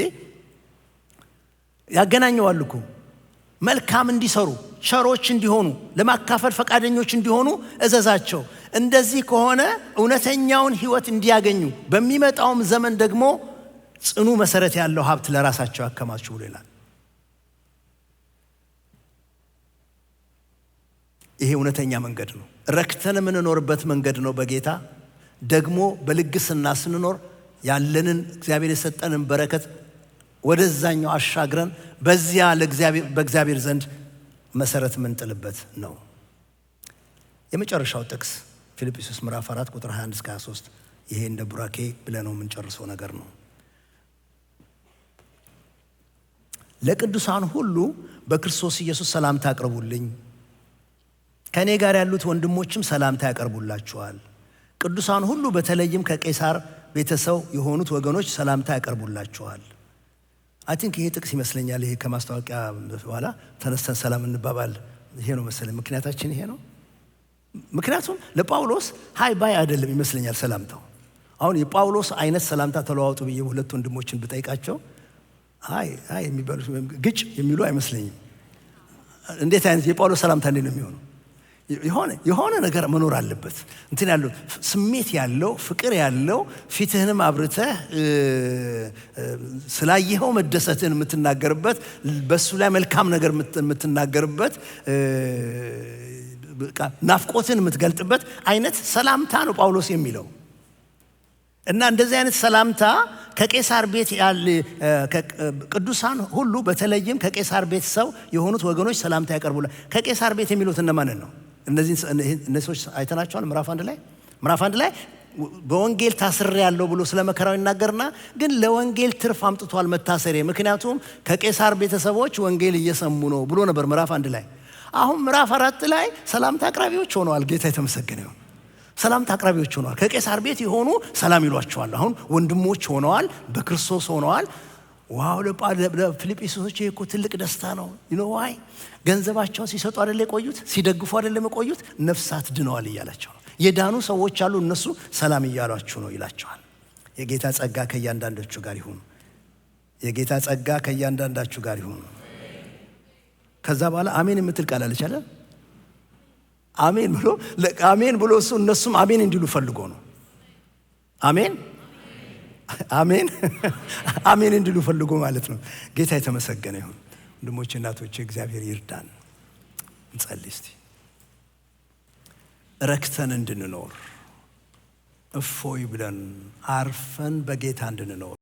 ያገናኘዋል እኮ። መልካም እንዲሰሩ፣ ቸሮች እንዲሆኑ፣ ለማካፈል ፈቃደኞች እንዲሆኑ እዘዛቸው። እንደዚህ ከሆነ እውነተኛውን ሕይወት እንዲያገኙ በሚመጣውም ዘመን ደግሞ ጽኑ መሰረት ያለው ሀብት ለራሳቸው ያከማቹ ብሎ ይላል። ይሄ እውነተኛ መንገድ ነው። ረክተን የምንኖርበት መንገድ ነው በጌታ። ደግሞ በልግስና ስንኖር ያለንን እግዚአብሔር የሰጠንን በረከት ወደዛኛው አሻግረን በዚያ በእግዚአብሔር ዘንድ መሰረት ምንጥልበት ነው። የመጨረሻው ጥቅስ ፊልጵስዩስ ምዕራፍ 4 ቁጥር 21 እስከ 23 ይሄ እንደ ቡራኬ ብለነው የምንጨርሰው ነገር ነው። ለቅዱሳን ሁሉ በክርስቶስ ኢየሱስ ሰላምታ አቅርቡልኝ። ከኔ ጋር ያሉት ወንድሞችም ሰላምታ ያቀርቡላችኋል። ቅዱሳን ሁሉ በተለይም ከቄሳር ቤተሰብ የሆኑት ወገኖች ሰላምታ ያቀርቡላችኋል። አይ ቲንክ ይሄ ጥቅስ ይመስለኛል። ይሄ ከማስታወቂያ በኋላ ተነስተን ሰላም እንባባል ይሄ ነው መሰለኝ። ምክንያታችን ይሄ ነው። ምክንያቱም ለጳውሎስ ሃይ ባይ አይደለም ይመስለኛል ሰላምታው። አሁን የጳውሎስ አይነት ሰላምታ ተለዋውጡ ብዬ ሁለት ወንድሞችን ብጠይቃቸው ሃይ የሚባሉ ግጭ የሚሉ አይመስለኝም። እንዴት አይነት የጳውሎስ ሰላምታ እንዴት ነው የሚሆነው? የሆነ ነገር መኖር አለበት። እንትን ያለው ስሜት ያለው ፍቅር ያለው ፊትህንም አብርተህ ስላየኸው መደሰትን የምትናገርበት በሱ ላይ መልካም ነገር የምትናገርበት ናፍቆትን የምትገልጥበት አይነት ሰላምታ ነው ጳውሎስ የሚለው። እና እንደዚህ አይነት ሰላምታ ከቄሳር ቤት ያለ ቅዱሳን ሁሉ በተለይም ከቄሳር ቤተሰብ የሆኑት ወገኖች ሰላምታ ያቀርቡላል። ከቄሳር ቤት የሚሉት እነማንን ነው? እነዚህ ሰዎች አይተናቸዋል። ምዕራፍ አንድ ላይ በወንጌል ታስሬ ያለው ብሎ ስለ መከራው ይናገርና ግን ለወንጌል ትርፍ አምጥቷል መታሰሬ፣ ምክንያቱም ከቄሳር ቤተሰቦች ወንጌል እየሰሙ ነው ብሎ ነበር ምዕራፍ 1 ላይ። አሁን ምዕራፍ 4 ላይ ሰላምታ አቅራቢዎች ሆነዋል። ጌታ የተመሰገነ ይሁን። ሰላምታ አቅራቢዎች ሆነዋል። ከቄሳር ቤት የሆኑ ሰላም ይሏቸዋል። አሁን ወንድሞች ሆነዋል፣ በክርስቶስ ሆነዋል። ዋው! ለፊልጵስዩሶች እኮ ትልቅ ደስታ ነው። ዋይ ገንዘባቸውን ሲሰጡ አይደለ የቆዩት፣ ሲደግፉ አይደለ የቆዩት፣ ነፍሳት ድነዋል እያላቸው ነው። የዳኑ ሰዎች አሉ፣ እነሱ ሰላም እያሏችሁ ነው ይላቸዋል። የጌታ ጸጋ ከእያንዳንዳችሁ ጋር ይሁን። የጌታ ጸጋ ከእያንዳንዳችሁ ጋር ይሁን። ከዛ በኋላ አሜን የምትል ቃል አለች አይደል? አሜን ብሎ እሱ እነሱም አሜን እንዲሉ ፈልጎ ነው። አሜን እንዲሉ ፈልጎ ማለት ነው። ጌታ የተመሰገነ ይሁን። ወንድሞቼ እናቶቼ፣ እግዚአብሔር ይርዳን። እንጸልይ እስቲ። ረክተን እንድንኖር እፎይ ብለን አርፈን በጌታ እንድንኖር